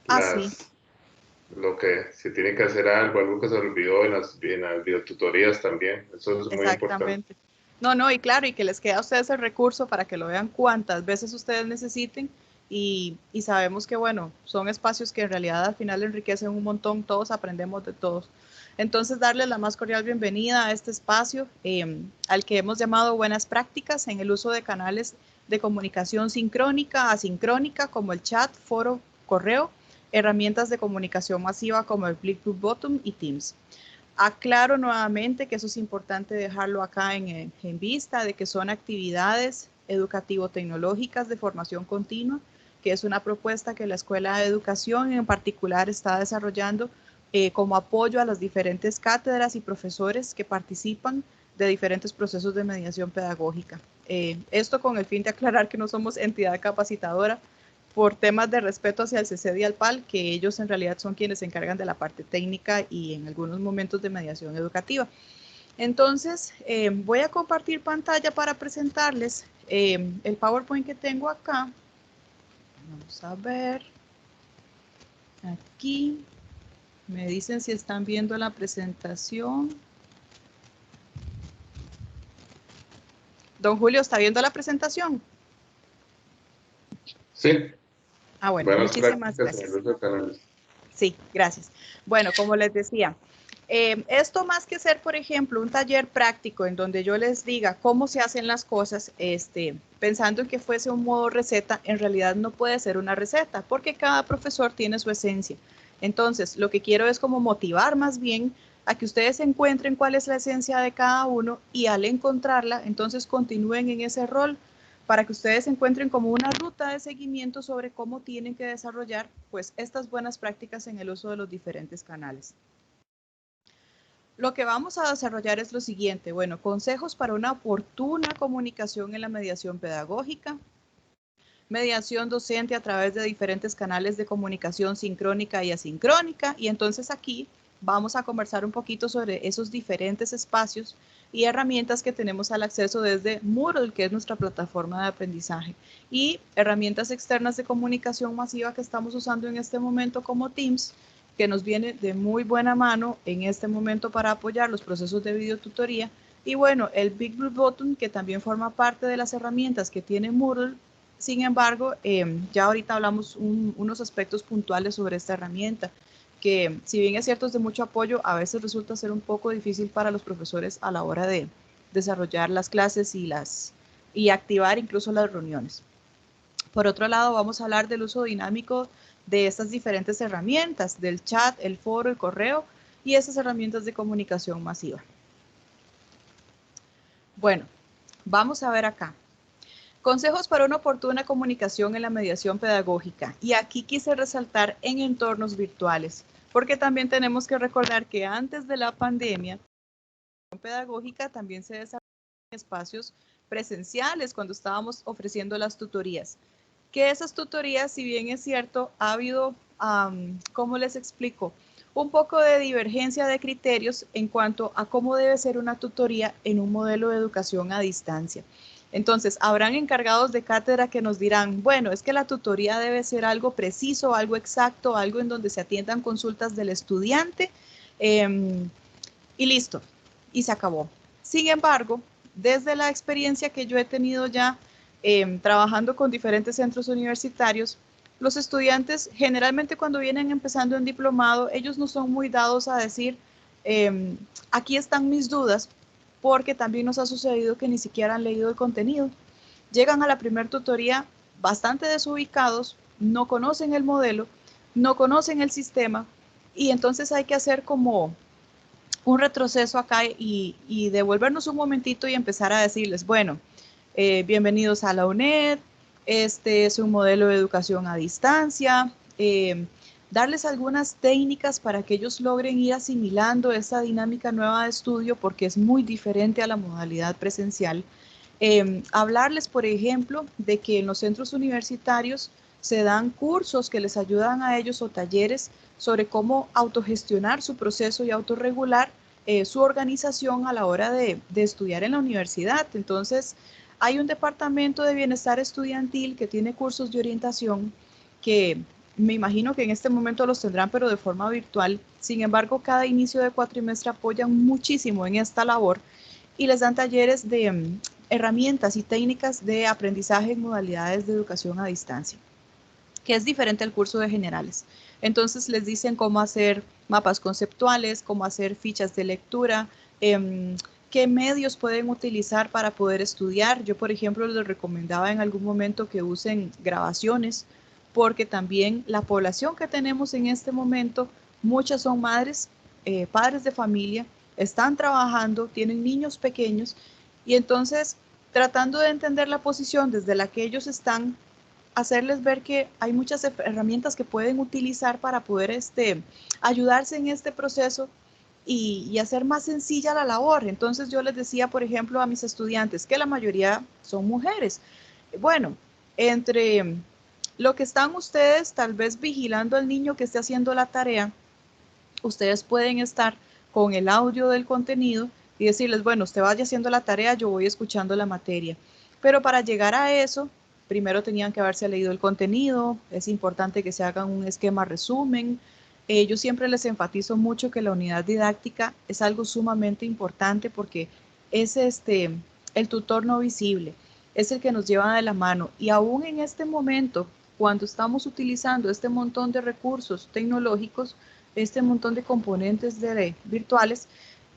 Ah, sí, lo que si tienen que hacer algo que se olvidó en las videotutorías también. Eso es muy importante. exactamente. No, no, y claro, y que les queda a ustedes el recurso para que lo vean cuantas veces ustedes necesiten y sabemos que, bueno, son espacios que en realidad al final enriquecen un montón, todos aprendemos de todos. Entonces, darles la más cordial bienvenida a este espacio al que hemos llamado Buenas Prácticas en el uso de canales de comunicación sincrónica, asincrónica, como el chat, foro, correo, herramientas de comunicación masiva como el Flipboard y Teams. Aclaro nuevamente que eso es importante dejarlo acá en vista, de que son actividades educativo-tecnológicas de formación continua, que es una propuesta que la Escuela de Educación en particular está desarrollando como apoyo a las diferentes cátedras y profesores que participan de diferentes procesos de mediación pedagógica. Esto con el fin de aclarar que no somos entidad capacitadora, por temas de respeto hacia el CCD y al PAL, que ellos en realidad son quienes se encargan de la parte técnica y en algunos momentos de mediación educativa. Entonces, voy a compartir pantalla para presentarles el PowerPoint que tengo acá. Vamos a ver. Aquí. Me dicen si están viendo la presentación. Don Julio, ¿está viendo la presentación? Sí, Ah, bueno, buenas muchísimas prácticas en el gracias. uso de canales. Sí, gracias. Bueno, como les decía, esto más que ser, por ejemplo, un taller práctico en donde yo les diga cómo se hacen las cosas, pensando en que fuese un modo receta, en realidad no puede ser una receta, porque cada profesor tiene su esencia. Entonces, lo que quiero es como motivar más bien a que ustedes encuentren cuál es la esencia de cada uno y al encontrarla, entonces continúen en ese rol para que ustedes encuentren como una ruta de seguimiento sobre cómo tienen que desarrollar pues estas buenas prácticas en el uso de los diferentes canales. Lo que vamos a desarrollar es lo siguiente, bueno, consejos para una oportuna comunicación en la mediación pedagógica, mediación docente a través de diferentes canales de comunicación sincrónica y asincrónica, y entonces aquí vamos a conversar un poquito sobre esos diferentes espacios y herramientas que tenemos al acceso desde Moodle, que es nuestra plataforma de aprendizaje, y herramientas externas de comunicación masiva que estamos usando en este momento como Teams, que nos viene de muy buena mano en este momento para apoyar los procesos de videotutoría. Y bueno, el Big Blue Button, que también forma parte de las herramientas que tiene Moodle. Sin embargo, ya ahorita hablamos unos aspectos puntuales sobre esta herramienta, que si bien es cierto es de mucho apoyo, a veces resulta ser un poco difícil para los profesores a la hora de desarrollar las clases y activar incluso las reuniones. Por otro lado, vamos a hablar del uso dinámico de estas diferentes herramientas, del chat, el foro, el correo y esas herramientas de comunicación masiva. Bueno, vamos a ver acá. Consejos para una oportuna comunicación en la mediación pedagógica. Y aquí quise resaltar en entornos virtuales, porque también tenemos que recordar que antes de la pandemia, la mediación pedagógica también se desarrolló en espacios presenciales cuando estábamos ofreciendo las tutorías. Que esas tutorías, si bien es cierto, ha habido, ¿cómo les explico? Un poco de divergencia de criterios en cuanto a cómo debe ser una tutoría en un modelo de educación a distancia. Entonces, habrán encargados de cátedra que nos dirán, bueno, es que la tutoría debe ser algo preciso, algo exacto, algo en donde se atiendan consultas del estudiante y listo, y se acabó. Sin embargo, desde la experiencia que yo he tenido ya trabajando con diferentes centros universitarios, los estudiantes generalmente cuando vienen empezando en diplomado, ellos no son muy dados a decir, aquí están mis dudas, porque también nos ha sucedido que ni siquiera han leído el contenido. Llegan a la primer tutoría bastante desubicados, no conocen el modelo, no conocen el sistema, y entonces hay que hacer como un retroceso acá y devolvernos un momentito y empezar a decirles, bueno, bienvenidos a la UNED, este es un modelo de educación a distancia, darles algunas técnicas para que ellos logren ir asimilando esta dinámica nueva de estudio porque es muy diferente a la modalidad presencial. Hablarles, por ejemplo, de que en los centros universitarios se dan cursos que les ayudan a ellos o talleres sobre cómo autogestionar su proceso y autorregular su organización a la hora de estudiar en la universidad. Entonces, hay un departamento de bienestar estudiantil que tiene cursos de orientación que me imagino que en este momento los tendrán, pero de forma virtual. Sin embargo, cada inicio de cuatrimestre apoyan muchísimo en esta labor y les dan talleres de herramientas y técnicas de aprendizaje en modalidades de educación a distancia, que es diferente al curso de generales. Entonces les dicen cómo hacer mapas conceptuales, cómo hacer fichas de lectura, qué medios pueden utilizar para poder estudiar. Yo, por ejemplo, les recomendaba en algún momento que usen grabaciones, porque también la población que tenemos en este momento, muchas son madres, padres de familia, están trabajando, tienen niños pequeños, y entonces tratando de entender la posición desde la que ellos están, hacerles ver que hay muchas herramientas que pueden utilizar para poder ayudarse en este proceso y hacer más sencilla la labor. Entonces yo les decía, por ejemplo, a mis estudiantes, que la mayoría son mujeres. Bueno, entre lo que están ustedes tal vez vigilando al niño que esté haciendo la tarea, ustedes pueden estar con el audio del contenido y decirles, bueno, usted vaya haciendo la tarea, yo voy escuchando la materia. Pero para llegar a eso, primero tenían que haberse leído el contenido, es importante que se hagan un esquema resumen. Yo siempre les enfatizo mucho que la unidad didáctica es algo sumamente importante porque es el tutor no visible, es el que nos lleva de la mano. Y aún en este momento, cuando estamos utilizando este montón de recursos tecnológicos, este montón de componentes virtuales,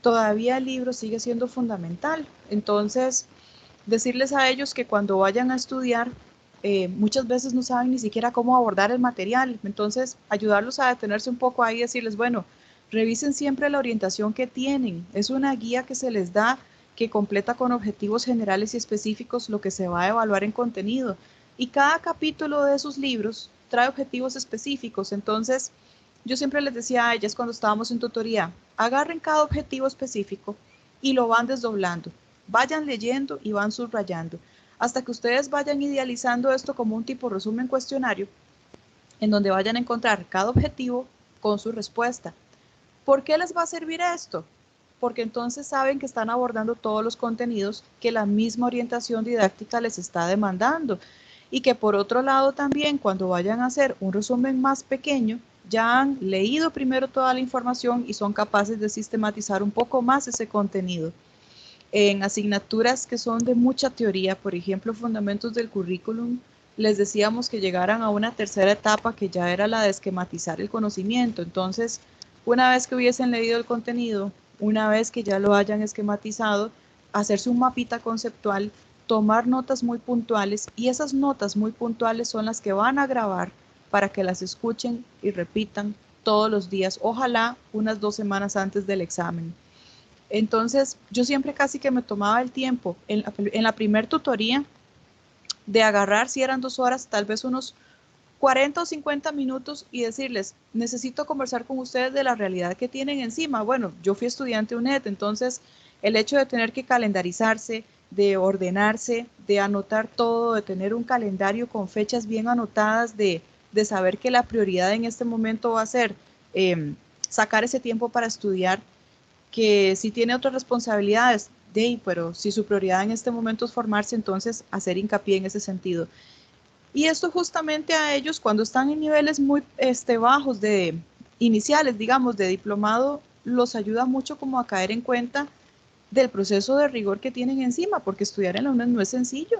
todavía el libro sigue siendo fundamental. Entonces, decirles a ellos que cuando vayan a estudiar, muchas veces no saben ni siquiera cómo abordar el material. Entonces, ayudarlos a detenerse un poco ahí y decirles, bueno, revisen siempre la orientación que tienen. Es una guía que se les da que completa con objetivos generales y específicos lo que se va a evaluar en contenido. Y cada capítulo de sus libros trae objetivos específicos. Entonces, yo siempre les decía a ellas cuando estábamos en tutoría, agarren cada objetivo específico y lo van desdoblando. Vayan leyendo y van subrayando hasta que ustedes vayan idealizando esto como un tipo resumen cuestionario en donde vayan a encontrar cada objetivo con su respuesta. ¿Por qué les va a servir esto? Porque entonces saben que están abordando todos los contenidos que la misma orientación didáctica les está demandando y que por otro lado también cuando vayan a hacer un resumen más pequeño, ya han leído primero toda la información y son capaces de sistematizar un poco más ese contenido. En asignaturas que son de mucha teoría, por ejemplo, fundamentos del currículum, les decíamos que llegaran a una tercera etapa que ya era la de esquematizar el conocimiento. Entonces, una vez que hubiesen leído el contenido, una vez que ya lo hayan esquematizado, hacerse un mapita conceptual, tomar notas muy puntuales y esas notas muy puntuales son las que van a grabar para que las escuchen y repitan todos los días, ojalá unas 2 semanas antes del examen. Entonces, yo siempre casi que me tomaba el tiempo en la primer tutoría de agarrar, si eran 2 horas, tal vez unos 40 o 50 minutos y decirles, necesito conversar con ustedes de la realidad que tienen encima. Bueno, yo fui estudiante UNED, entonces el hecho de tener que calendarizarse, de ordenarse, de anotar todo, de tener un calendario con fechas bien anotadas, de saber que la prioridad en este momento va a ser sacar ese tiempo para estudiar, que si tiene otras responsabilidades, pero si su prioridad en este momento es formarse, entonces hacer hincapié en ese sentido. Y esto justamente a ellos cuando están en niveles muy bajos de iniciales, digamos, de diplomado, los ayuda mucho como a caer en cuenta del proceso de rigor que tienen encima, porque estudiar en la UNED no es sencillo.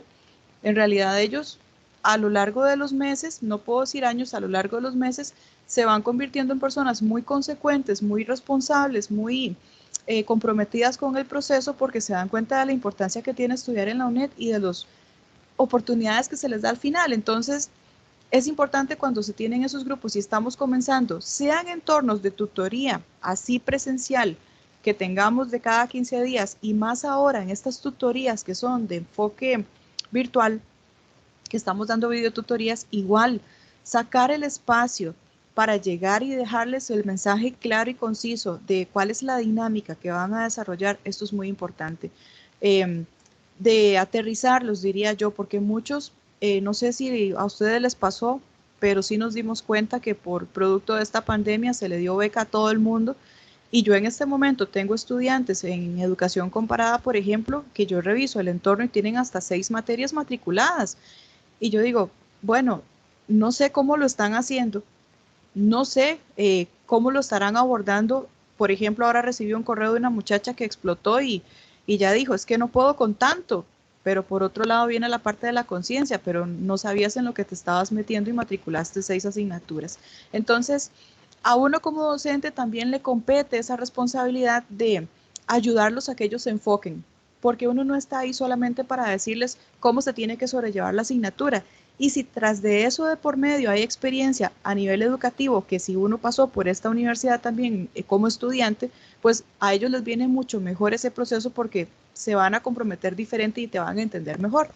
En realidad ellos a lo largo de los meses, no puedo decir años, a lo largo de los meses, se van convirtiendo en personas muy consecuentes, muy responsables, muy comprometidas con el proceso porque se dan cuenta de la importancia que tiene estudiar en la UNED y de las oportunidades que se les da al final. Entonces, es importante cuando se tienen esos grupos y estamos comenzando, sean entornos de tutoría, así presencial, que tengamos de cada 15 días y más ahora en estas tutorías que son de enfoque virtual, que estamos dando videotutorías, igual, sacar el espacio para llegar y dejarles el mensaje claro y conciso de cuál es la dinámica que van a desarrollar, esto es muy importante. De aterrizarlos, diría yo, porque muchos, no sé si a ustedes les pasó, pero sí nos dimos cuenta que por producto de esta pandemia se le dio beca a todo el mundo. Y yo en este momento tengo estudiantes en educación comparada, por ejemplo, que yo reviso el entorno y tienen hasta 6 materias matriculadas. Y yo digo, bueno, no sé cómo lo están haciendo, No sé cómo lo estarán abordando. Por ejemplo, ahora recibí un correo de una muchacha que explotó y ya dijo, es que no puedo con tanto. Pero por otro lado viene la parte de la conciencia, pero no sabías en lo que te estabas metiendo y matriculaste 6 asignaturas. Entonces, a uno como docente también le compete esa responsabilidad de ayudarlos a que ellos se enfoquen, porque uno no está ahí solamente para decirles cómo se tiene que sobrellevar la asignatura. Y si tras de eso de por medio hay experiencia a nivel educativo, que si uno pasó por esta universidad también como estudiante, pues a ellos les viene mucho mejor ese proceso porque se van a comprometer diferente y te van a entender mejor.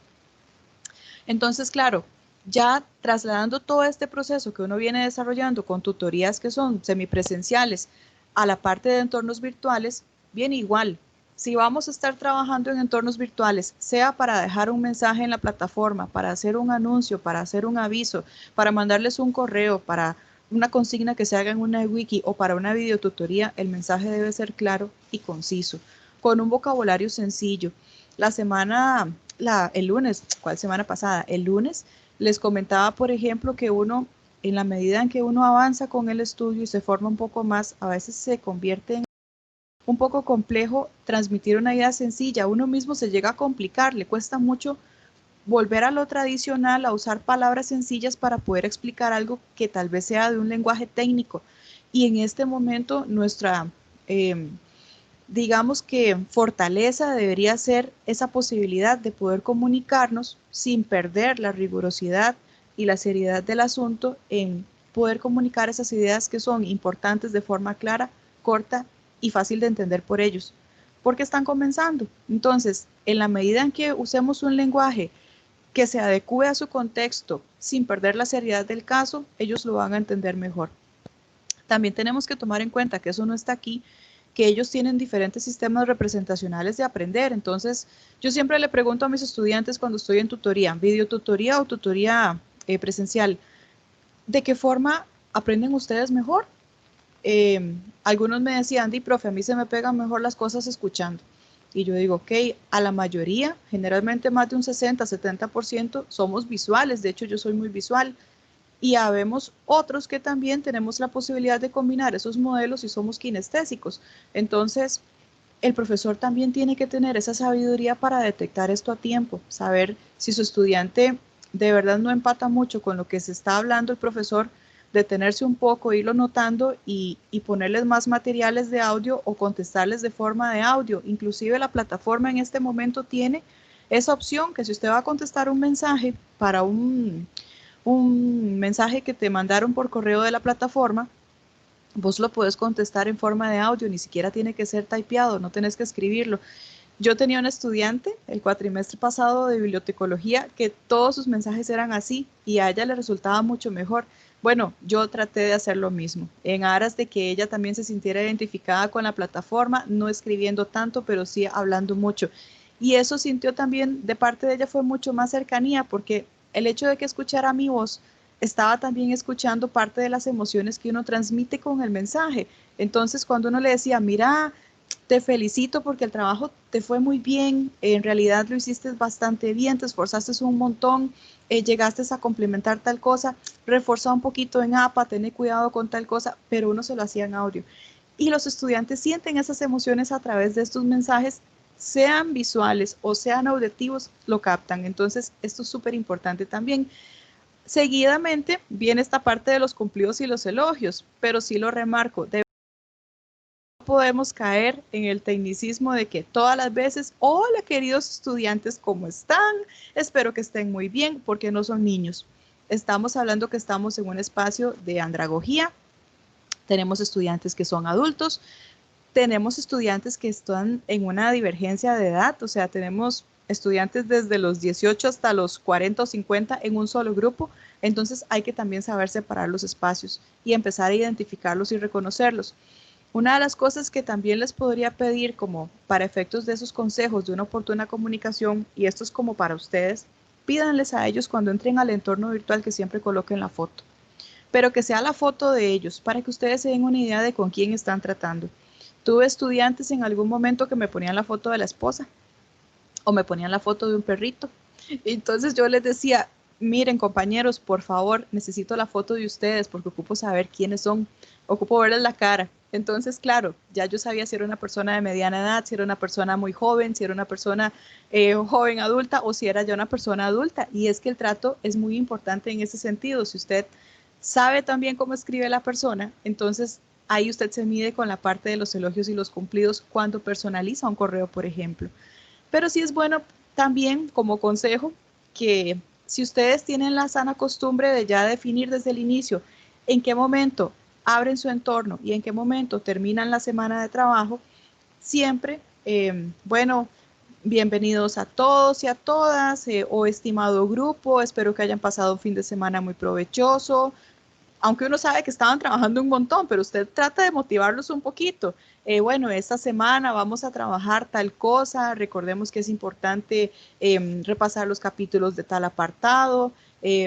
Entonces, claro, ya trasladando todo este proceso que uno viene desarrollando con tutorías que son semipresenciales a la parte de entornos virtuales, viene igual. Si vamos a estar trabajando en entornos virtuales, sea para dejar un mensaje en la plataforma, para hacer un anuncio, para hacer un aviso, para mandarles un correo, para una consigna que se haga en una wiki o para una videotutoría, el mensaje debe ser claro y conciso, con un vocabulario sencillo. La semana el lunes, ¿cuál semana pasada? El lunes les comentaba, por ejemplo, que uno, en la medida en que uno avanza con el estudio y se forma un poco más, a veces se convierte en un poco complejo transmitir una idea sencilla. Uno mismo se llega a complicar, le cuesta mucho volver a lo tradicional, a usar palabras sencillas para poder explicar algo que tal vez sea de un lenguaje técnico. Y en este momento nuestra digamos que fortaleza debería ser esa posibilidad de poder comunicarnos sin perder la rigurosidad y la seriedad del asunto en poder comunicar esas ideas que son importantes de forma clara, corta y fácil de entender por ellos, porque están comenzando. Entonces, en la medida en que usemos un lenguaje que se adecue a su contexto sin perder la seriedad del caso, ellos lo van a entender mejor. También tenemos que tomar en cuenta que eso no está aquí, que ellos tienen diferentes sistemas representacionales de aprender. Entonces, yo siempre le pregunto a mis estudiantes cuando estoy en tutoría, videotutoría o tutoría presencial, ¿de qué forma aprenden ustedes mejor? Algunos me decían, di, profe, a mí se me pegan mejor las cosas escuchando. Y yo digo, ok, a la mayoría, generalmente más de un 60-70% somos visuales. De hecho, yo soy muy visual. Y habemos otros que también tenemos la posibilidad de combinar esos modelos y somos kinestésicos. Entonces, el profesor también tiene que tener esa sabiduría para detectar esto a tiempo, saber si su estudiante de verdad no empata mucho con lo que se está hablando el profesor, detenerse un poco, irlo notando y ponerles más materiales de audio o contestarles de forma de audio. Inclusive la plataforma en este momento tiene esa opción que si usted va a contestar un mensaje para un mensaje que te mandaron por correo de la plataforma, vos lo puedes contestar en forma de audio, ni siquiera tiene que ser typeado, no tenés que escribirlo. Yo tenía un estudiante el cuatrimestre pasado de bibliotecología que todos sus mensajes eran así y a ella le resultaba mucho mejor. Bueno, yo traté de hacer lo mismo, en aras de que ella también se sintiera identificada con la plataforma, no escribiendo tanto, pero sí hablando mucho. Y eso sintió también, de parte de ella fue mucho más cercanía, porque el hecho de que escuchara mi voz, estaba también escuchando parte de las emociones que uno transmite con el mensaje. Entonces, cuando uno le decía, mira, te felicito porque el trabajo te fue muy bien, en realidad lo hiciste bastante bien, te esforzaste un montón, llegaste a complementar tal cosa, reforza un poquito en APA, ten cuidado con tal cosa, pero uno se lo hacía en audio. Y los estudiantes sienten esas emociones a través de estos mensajes, sean visuales o sean auditivos, lo captan. Entonces, esto es súper importante también. Seguidamente viene esta parte de los cumplidos y los elogios, pero sí lo remarco, podemos caer en el tecnicismo de que todas las veces, hola queridos estudiantes, ¿cómo están? Espero que estén muy bien, porque no son niños. Estamos hablando que estamos en un espacio de andragogía, tenemos estudiantes que son adultos, tenemos estudiantes que están en una divergencia de edad, o sea, tenemos estudiantes desde los 18 hasta los 40 o 50 en un solo grupo, entonces hay que también saber separar los espacios y empezar a identificarlos y reconocerlos. Una de las cosas que también les podría pedir como para efectos de esos consejos de una oportuna comunicación, y esto es como para ustedes, pídanles a ellos cuando entren al entorno virtual que siempre coloquen la foto, pero que sea la foto de ellos para que ustedes se den una idea de con quién están tratando. Tuve estudiantes en algún momento que me ponían la foto de la esposa o me ponían la foto de un perrito. Entonces yo les decía, miren compañeros, por favor, necesito la foto de ustedes porque ocupo saber quiénes son, ocupo verles la cara. Entonces, claro, ya yo sabía si era una persona de mediana edad, si era una persona muy joven, si era una persona joven adulta o si era ya una persona adulta. Y es que el trato es muy importante en ese sentido. Si usted sabe también cómo escribe la persona, entonces ahí usted se mide con la parte de los elogios y los cumplidos cuando personaliza un correo, por ejemplo. Pero sí es bueno también como consejo que si ustedes tienen la sana costumbre de ya definir desde el inicio en qué momento abren su entorno y en qué momento terminan la semana de trabajo, siempre, bueno, bienvenidos a todos y a todas, o estimado grupo, espero que hayan pasado un fin de semana muy provechoso, aunque uno sabe que estaban trabajando un montón, pero usted trata de motivarlos un poquito. Bueno, esta semana vamos a trabajar tal cosa, recordemos que es importante repasar los capítulos de tal apartado,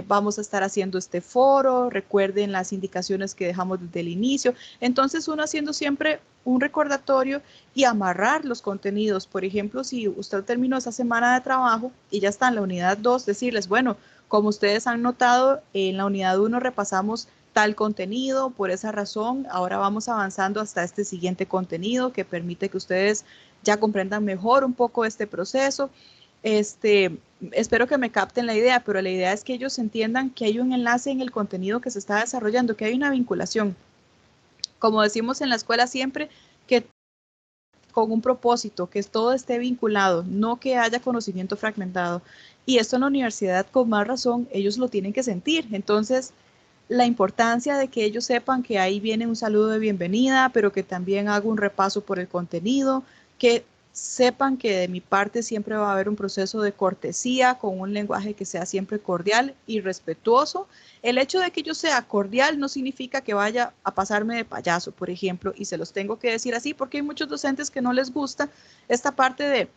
vamos a estar haciendo este foro, recuerden las indicaciones que dejamos desde el inicio. Entonces uno haciendo siempre un recordatorio y amarrar los contenidos. Por ejemplo, si usted terminó esa semana de trabajo y ya está en la unidad 2, decirles, bueno, como ustedes han notado, en la unidad 1 repasamos tal contenido, por esa razón, ahora vamos avanzando hasta este siguiente contenido que permite que ustedes ya comprendan mejor un poco este proceso. Espero que me capten la idea, pero la idea es que ellos entiendan que hay un enlace en el contenido que se está desarrollando, que hay una vinculación. Como decimos en la escuela siempre, que con un propósito, que todo esté vinculado, no que haya conocimiento fragmentado. Y esto en la universidad, con más razón, ellos lo tienen que sentir. Entonces, la importancia de que ellos sepan que ahí viene un saludo de bienvenida, pero que también hago un repaso por el contenido, que sepan que de mi parte siempre va a haber un proceso de cortesía con un lenguaje que sea siempre cordial y respetuoso. El hecho de que yo sea cordial no significa que vaya a pasarme de payaso, por ejemplo, y se los tengo que decir así porque hay muchos docentes que no les gusta esta parte de,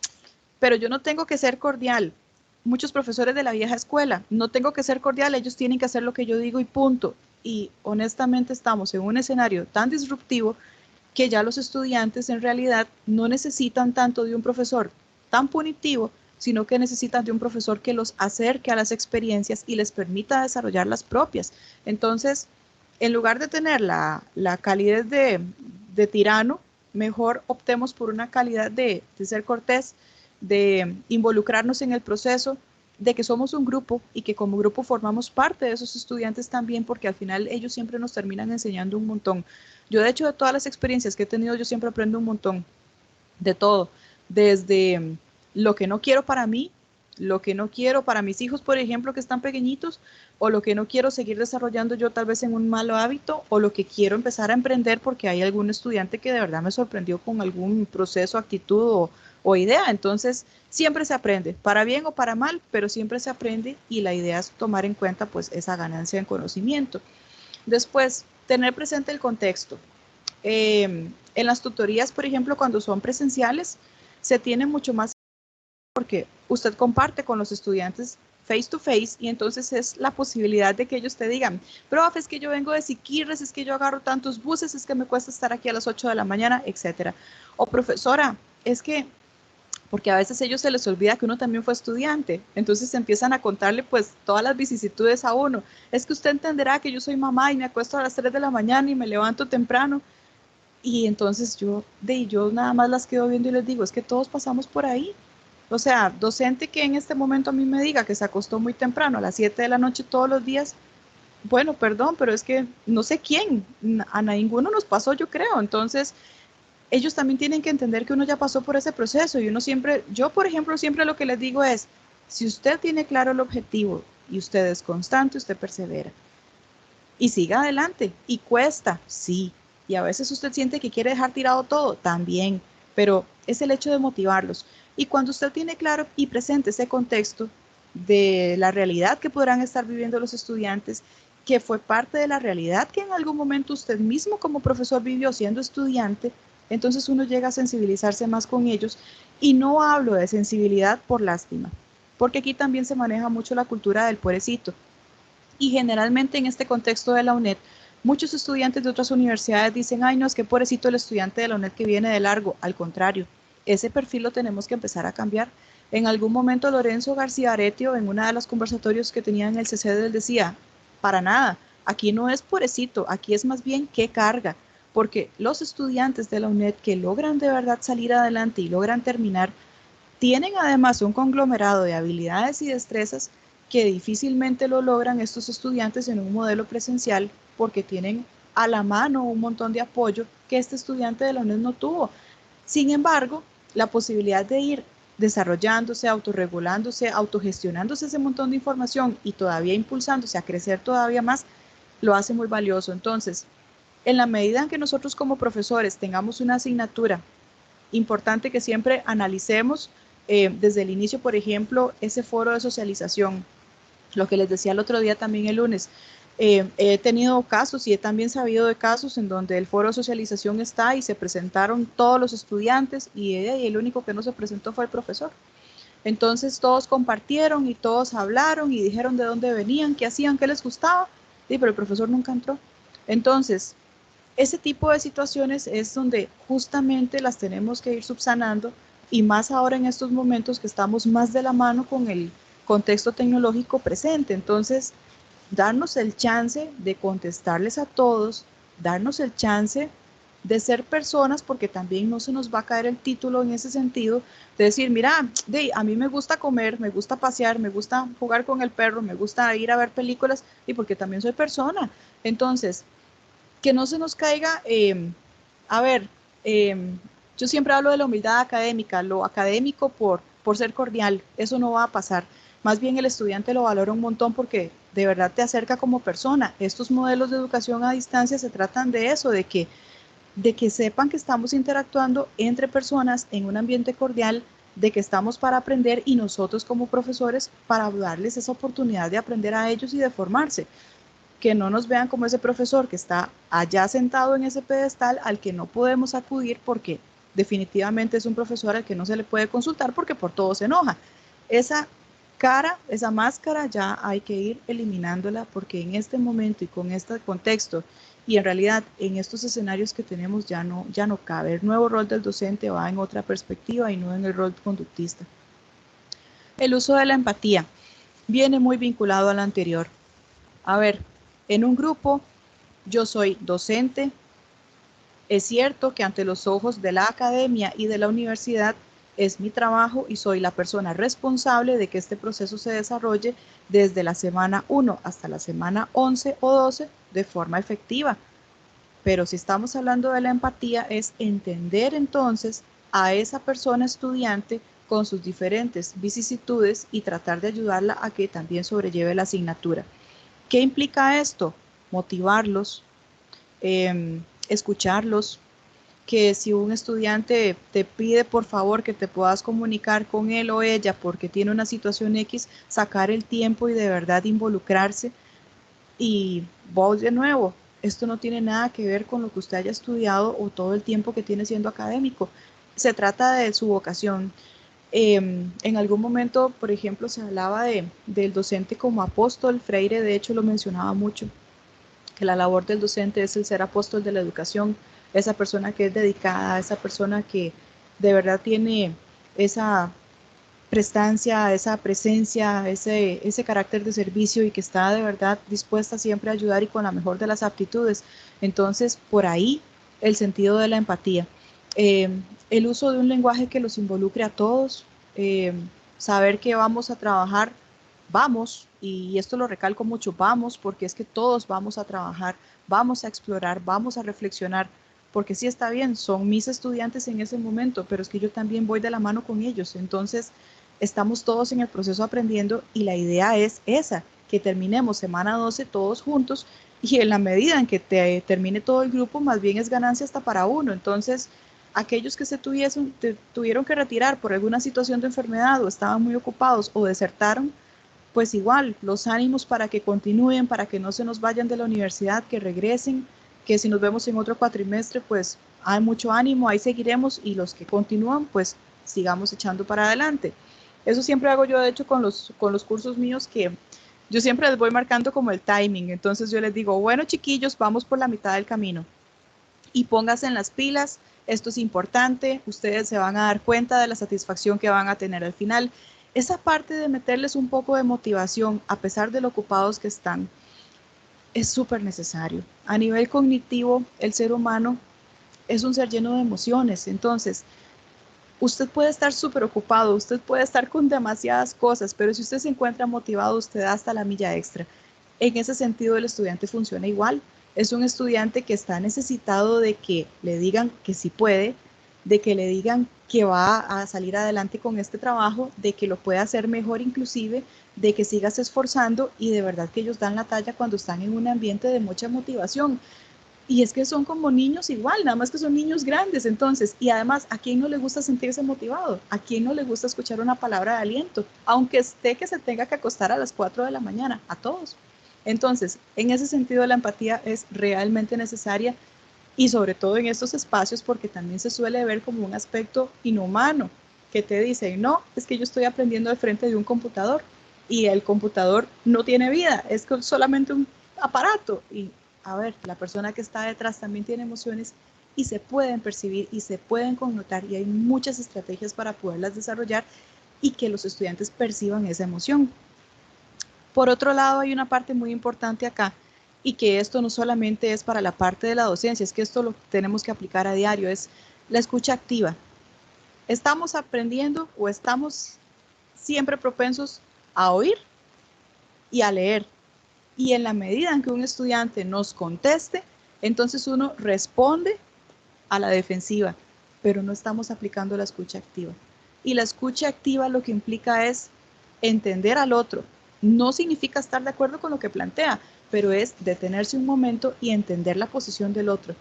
pero yo no tengo que ser cordial. Muchos profesores de la vieja escuela, no tengo que ser cordial, ellos tienen que hacer lo que yo digo y punto. Y honestamente estamos en un escenario tan disruptivo que ya los estudiantes en realidad no necesitan tanto de un profesor tan punitivo, sino que necesitan de un profesor que los acerque a las experiencias y les permita desarrollar las propias. Entonces, en lugar de tener la calidez de tirano, mejor optemos por una calidad de ser cortés, de involucrarnos en el proceso, de que somos un grupo y que como grupo formamos parte de esos estudiantes también, porque al final ellos siempre nos terminan enseñando un montón. Yo de hecho de todas las experiencias que he tenido, yo siempre aprendo un montón de todo, desde lo que no quiero para mí, lo que no quiero para mis hijos, por ejemplo, que están pequeñitos, o lo que no quiero seguir desarrollando yo tal vez en un malo hábito, o lo que quiero empezar a emprender porque hay algún estudiante que de verdad me sorprendió con algún proceso, actitud o idea. Entonces, siempre se aprende, para bien o para mal, pero siempre se aprende y la idea es tomar en cuenta pues esa ganancia en conocimiento. Después, tener presente el contexto. En las tutorías, por ejemplo, cuando son presenciales, se tiene mucho más porque usted comparte con los estudiantes face to face y entonces es la posibilidad de que ellos te digan, profe, es que yo vengo de Siquirres, es que yo agarro tantos buses, es que me cuesta estar aquí a las 8 de la mañana, etcétera. O profesora, es que porque a veces a ellos se les olvida que uno también fue estudiante, entonces empiezan a contarle pues todas las vicisitudes a uno. Es que usted entenderá que yo soy mamá y me acuesto a las 3 de la mañana y me levanto temprano. Y entonces yo nada más las quedo viendo y les digo, es que todos pasamos por ahí. O sea, docente que en este momento a mí me diga que se acostó muy temprano, a las 7 de la noche todos los días, bueno, perdón, pero es que no sé quién, a ninguno nos pasó, yo creo. Entonces, ellos también tienen que entender que uno ya pasó por ese proceso y uno siempre, yo por ejemplo, siempre lo que les digo es, si usted tiene claro el objetivo y usted es constante, usted persevera y siga adelante y cuesta, sí, y a veces usted siente que quiere dejar tirado todo, también, pero es el hecho de motivarlos. Y cuando usted tiene claro y presente ese contexto de la realidad que podrán estar viviendo los estudiantes, que fue parte de la realidad que en algún momento usted mismo como profesor vivió siendo estudiante, entonces uno llega a sensibilizarse más con ellos. Y no hablo de sensibilidad por lástima, porque aquí también se maneja mucho la cultura del pobrecito. Y generalmente en este contexto de la UNED, muchos estudiantes de otras universidades dicen, ay no, es que pobrecito el estudiante de la UNED que viene de largo. Al contrario, ese perfil lo tenemos que empezar a cambiar, En algún momento Lorenzo García Aretio, en una de los conversatorios que tenía en el CCD, él decía, para nada, aquí no es pobrecito, aquí es más bien qué carga, porque los estudiantes de la UNED que logran de verdad salir adelante y logran terminar, tienen además un conglomerado de habilidades y destrezas que difícilmente lo logran estos estudiantes en un modelo presencial porque tienen a la mano un montón de apoyo que este estudiante de la UNED no tuvo. Sin embargo, la posibilidad de ir desarrollándose, autorregulándose, autogestionándose ese montón de información y todavía impulsándose a crecer todavía más, lo hace muy valioso. Entonces, en la medida en que nosotros como profesores tengamos una asignatura importante que siempre analicemos desde el inicio, por ejemplo, ese foro de socialización, lo que les decía el otro día también el lunes, he tenido casos y he también sabido de casos en donde el foro de socialización está y se presentaron todos los estudiantes y el único que no se presentó fue el profesor. Entonces todos compartieron y todos hablaron y dijeron de dónde venían, qué hacían, qué les gustaba, pero el profesor nunca entró. Entonces, ese tipo de situaciones es donde justamente las tenemos que ir subsanando y más ahora en estos momentos que estamos más de la mano con el contexto tecnológico presente. Entonces, darnos el chance de contestarles a todos, darnos el chance de ser personas, porque también no se nos va a caer el título en ese sentido, de decir, mira, a mí me gusta comer, me gusta pasear, me gusta jugar con el perro, me gusta ir a ver películas, y porque también soy persona. Entonces, que no se nos caiga, a ver, eh, yo siempre hablo de la humildad académica, lo académico por ser cordial, eso no va a pasar. Más bien el estudiante lo valora un montón porque de verdad te acerca como persona. Estos modelos de educación a distancia se tratan de eso, de que sepan que estamos interactuando entre personas en un ambiente cordial, de que estamos para aprender y nosotros como profesores para darles esa oportunidad de aprender a ellos y de formarse. Que no nos vean como ese profesor que está allá sentado en ese pedestal al que no podemos acudir porque definitivamente es un profesor al que no se le puede consultar porque por todo se enoja. Esa cara, esa máscara ya hay que ir eliminándola porque en este momento y con este contexto y en realidad en estos escenarios que tenemos ya no cabe. El nuevo rol del docente va en otra perspectiva y no en el rol conductista. El uso de la empatía viene muy vinculado al anterior. A ver, en un grupo yo soy docente. Es cierto que ante los ojos de la academia y de la universidad es mi trabajo y soy la persona responsable de que este proceso se desarrolle desde la semana 1 hasta la semana 11 o 12 de forma efectiva. Pero si estamos hablando de la empatía es entender entonces a esa persona estudiante con sus diferentes vicisitudes y tratar de ayudarla a que también sobrelleve la asignatura. ¿Qué implica esto? Motivarlos, escucharlos, que si un estudiante te pide por favor que te puedas comunicar con él o ella porque tiene una situación X, sacar el tiempo y de verdad involucrarse. Y vos de nuevo, esto no tiene nada que ver con lo que usted haya estudiado o todo el tiempo que tiene siendo académico. Se trata de su vocación. En algún momento, por ejemplo, se hablaba del docente como apóstol. Freire, de hecho, lo mencionaba mucho, que la labor del docente es el ser apóstol de la educación, esa persona que es dedicada, esa persona que de verdad tiene esa prestancia, esa presencia, ese carácter de servicio y que está de verdad dispuesta siempre a ayudar y con la mejor de las aptitudes. Entonces, por ahí el sentido de la empatía. Eh, el uso de un lenguaje que los involucre a todos, saber que vamos a trabajar, vamos, y esto lo recalco mucho, vamos, porque es que todos vamos a trabajar, vamos a explorar, vamos a reflexionar, porque sí está bien, son mis estudiantes en ese momento, pero es que yo también voy de la mano con ellos, entonces estamos todos en el proceso aprendiendo y la idea es esa, que terminemos semana 12 todos juntos y en la medida en que termine todo el grupo, más bien es ganancia hasta para uno. Entonces, aquellos que tuvieron que retirar por alguna situación de enfermedad o estaban muy ocupados o desertaron, pues igual, los ánimos para que continúen, para que no se nos vayan de la universidad, que regresen, que si nos vemos en otro cuatrimestre, pues hay mucho ánimo, ahí seguiremos y los que continúan, pues sigamos echando para adelante. Eso siempre hago yo, de hecho, con los cursos míos, que yo siempre les voy marcando como el timing. Entonces yo les digo, bueno, chiquillos, vamos por la mitad del camino y pónganse en las pilas, esto es importante, ustedes se van a dar cuenta de la satisfacción que van a tener al final. Esa parte de meterles un poco de motivación, a pesar de lo ocupados que están, es súper necesario. A nivel cognitivo, el ser humano es un ser lleno de emociones, entonces usted puede estar súper ocupado, usted puede estar con demasiadas cosas, pero si usted se encuentra motivado, usted da hasta la milla extra. En ese sentido, el estudiante funciona igual. Es un estudiante que está necesitado de que le digan que sí puede, de que le digan que va a salir adelante con este trabajo, de que lo puede hacer mejor inclusive, de que sigas esforzando y de verdad que ellos dan la talla cuando están en un ambiente de mucha motivación. Y es que son como niños igual, nada más que son niños grandes, entonces, y además, ¿a quién no le gusta sentirse motivado? ¿A quién no le gusta escuchar una palabra de aliento? Aunque esté que se tenga que acostar a las 4 de la mañana, a todos. Entonces, en ese sentido, la empatía es realmente necesaria y sobre todo en estos espacios porque también se suele ver como un aspecto inhumano, que te dicen, no, es que yo estoy aprendiendo al frente de un computador y el computador no tiene vida, es solamente un aparato. Y a ver, la persona que está detrás también tiene emociones y se pueden percibir y se pueden connotar y hay muchas estrategias para poderlas desarrollar y que los estudiantes perciban esa emoción. Por otro lado, hay una parte muy importante acá y que esto no solamente es para la parte de la docencia, es que esto lo tenemos que aplicar a diario, es la escucha activa. Estamos aprendiendo o estamos siempre propensos a oír y a leer. Y en la medida en que un estudiante nos conteste, entonces uno responde a la defensiva, pero no estamos aplicando la escucha activa. Y la escucha activa lo que implica es entender al otro. No significa estar de acuerdo con lo que plantea, pero es detenerse un momento y entender la posición del otro.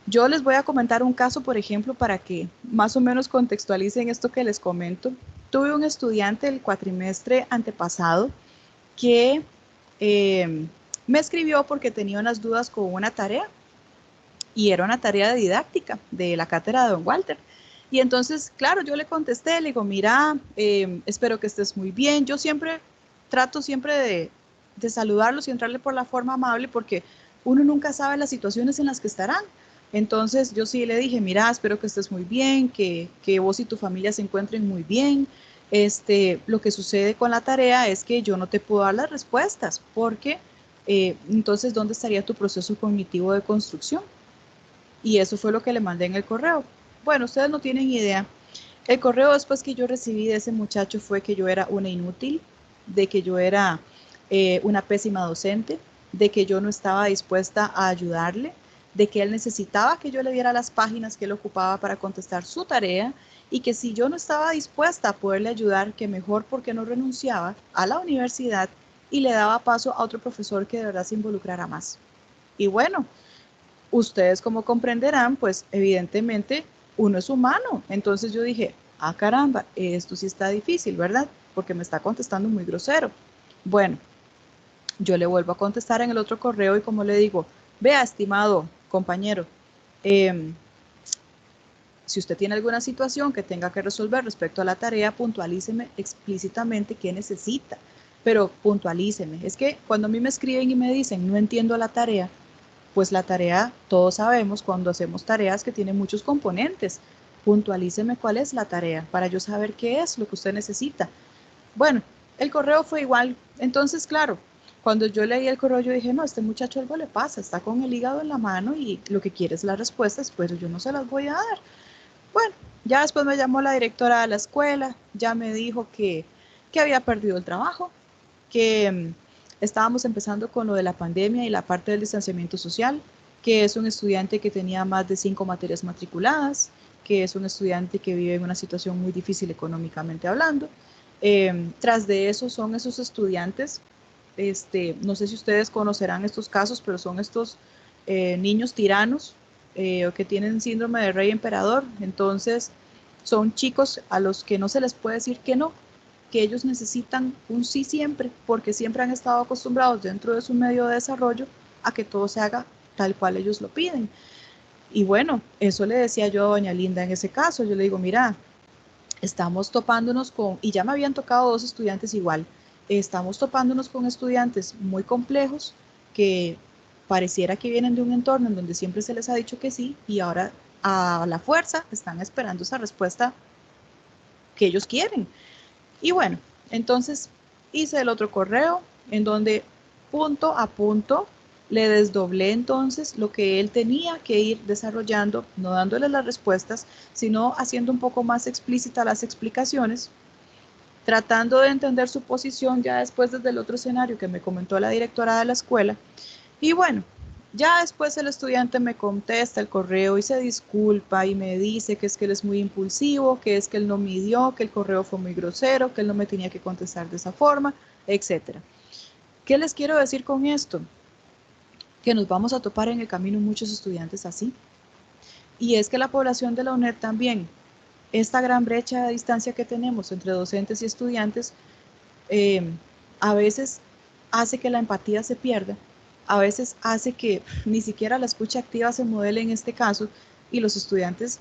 Yo les voy a comentar un caso, por ejemplo, para que más o menos contextualicen esto que les comento. Tuve un estudiante el cuatrimestre antepasado que me escribió porque tenía unas dudas con una tarea y era una tarea de didáctica de la cátedra de don Walter. Y entonces, claro, yo le contesté, le digo, mira, espero que estés muy bien. Yo siempre trato siempre de saludarlos y entrarle por la forma amable porque uno nunca sabe las situaciones en las que estarán. Entonces yo sí le dije, mira, espero que estés muy bien, que vos y tu familia se encuentren muy bien. Lo que sucede con la tarea es que yo no te puedo dar las respuestas porque entonces, ¿dónde estaría tu proceso cognitivo de construcción? Y eso fue lo que le mandé en el correo. Bueno, ustedes no tienen idea. El correo después que yo recibí de ese muchacho fue que yo era una inútil, de que yo era una pésima docente, de que yo no estaba dispuesta a ayudarle, de que él necesitaba que yo le diera las páginas que él ocupaba para contestar su tarea y que si yo no estaba dispuesta a poderle ayudar, que mejor porque no renunciaba a la universidad y le daba paso a otro profesor que de verdad se involucrara más. Y bueno, ustedes como comprenderán, pues evidentemente uno es humano. Entonces yo dije, ah caramba, esto sí está difícil, ¿verdad? Porque me está contestando muy grosero. Bueno, yo le vuelvo a contestar en el otro correo y como le digo, vea, estimado compañero, eh, si usted tiene alguna situación que tenga que resolver respecto a la tarea, puntualíceme explícitamente qué necesita, pero puntualíceme. Es que cuando a mí me escriben y me dicen, no entiendo la tarea, pues la tarea, todos sabemos cuando hacemos tareas que tienen muchos componentes. Puntualíceme cuál es la tarea para yo saber qué es lo que usted necesita. Bueno, el correo fue igual. Entonces, claro, cuando yo leí el correo, yo dije, no, a este muchacho algo le pasa, está con el hígado en la mano y lo que quiere es las respuestas, pero yo no se las voy a dar. Bueno, ya después me llamó la directora de la escuela, ya me dijo que había perdido el trabajo, que estábamos empezando con lo de la pandemia y la parte del distanciamiento social, que es un estudiante que tenía más de 5 materias matriculadas, que es un estudiante que vive en una situación muy difícil económicamente hablando. Tras de eso son esos estudiantes, no sé si ustedes conocerán estos casos, pero son estos niños tiranos que tienen síndrome de rey emperador. Entonces, son chicos a los que no se les puede decir que no, que ellos necesitan un sí siempre, porque siempre han estado acostumbrados dentro de su medio de desarrollo a que todo se haga tal cual ellos lo piden. Y bueno, eso le decía yo a doña Linda en ese caso. Yo le digo, mira, estamos topándonos con, y ya me habían tocado dos estudiantes igual, estamos topándonos con estudiantes muy complejos que pareciera que vienen de un entorno en donde siempre se les ha dicho que sí y ahora a la fuerza están esperando esa respuesta que ellos quieren. Y bueno, entonces hice el otro correo en donde punto a punto le desdoblé entonces lo que él tenía que ir desarrollando, no dándole las respuestas, sino haciendo un poco más explícitas las explicaciones, tratando de entender su posición ya después desde el otro escenario que me comentó la directora de la escuela. Y bueno, ya después el estudiante me contesta el correo y se disculpa y me dice que es que él es muy impulsivo, que es que él no midió, que el correo fue muy grosero, que él no me tenía que contestar de esa forma, etcétera. ¿Qué les quiero decir con esto? Que nos vamos a topar en el camino muchos estudiantes así. Y es que la población de la UNED también, esta gran brecha de distancia que tenemos entre docentes y estudiantes, a veces hace que la empatía se pierda, a veces hace que ni siquiera la escucha activa se modele en este caso y los estudiantes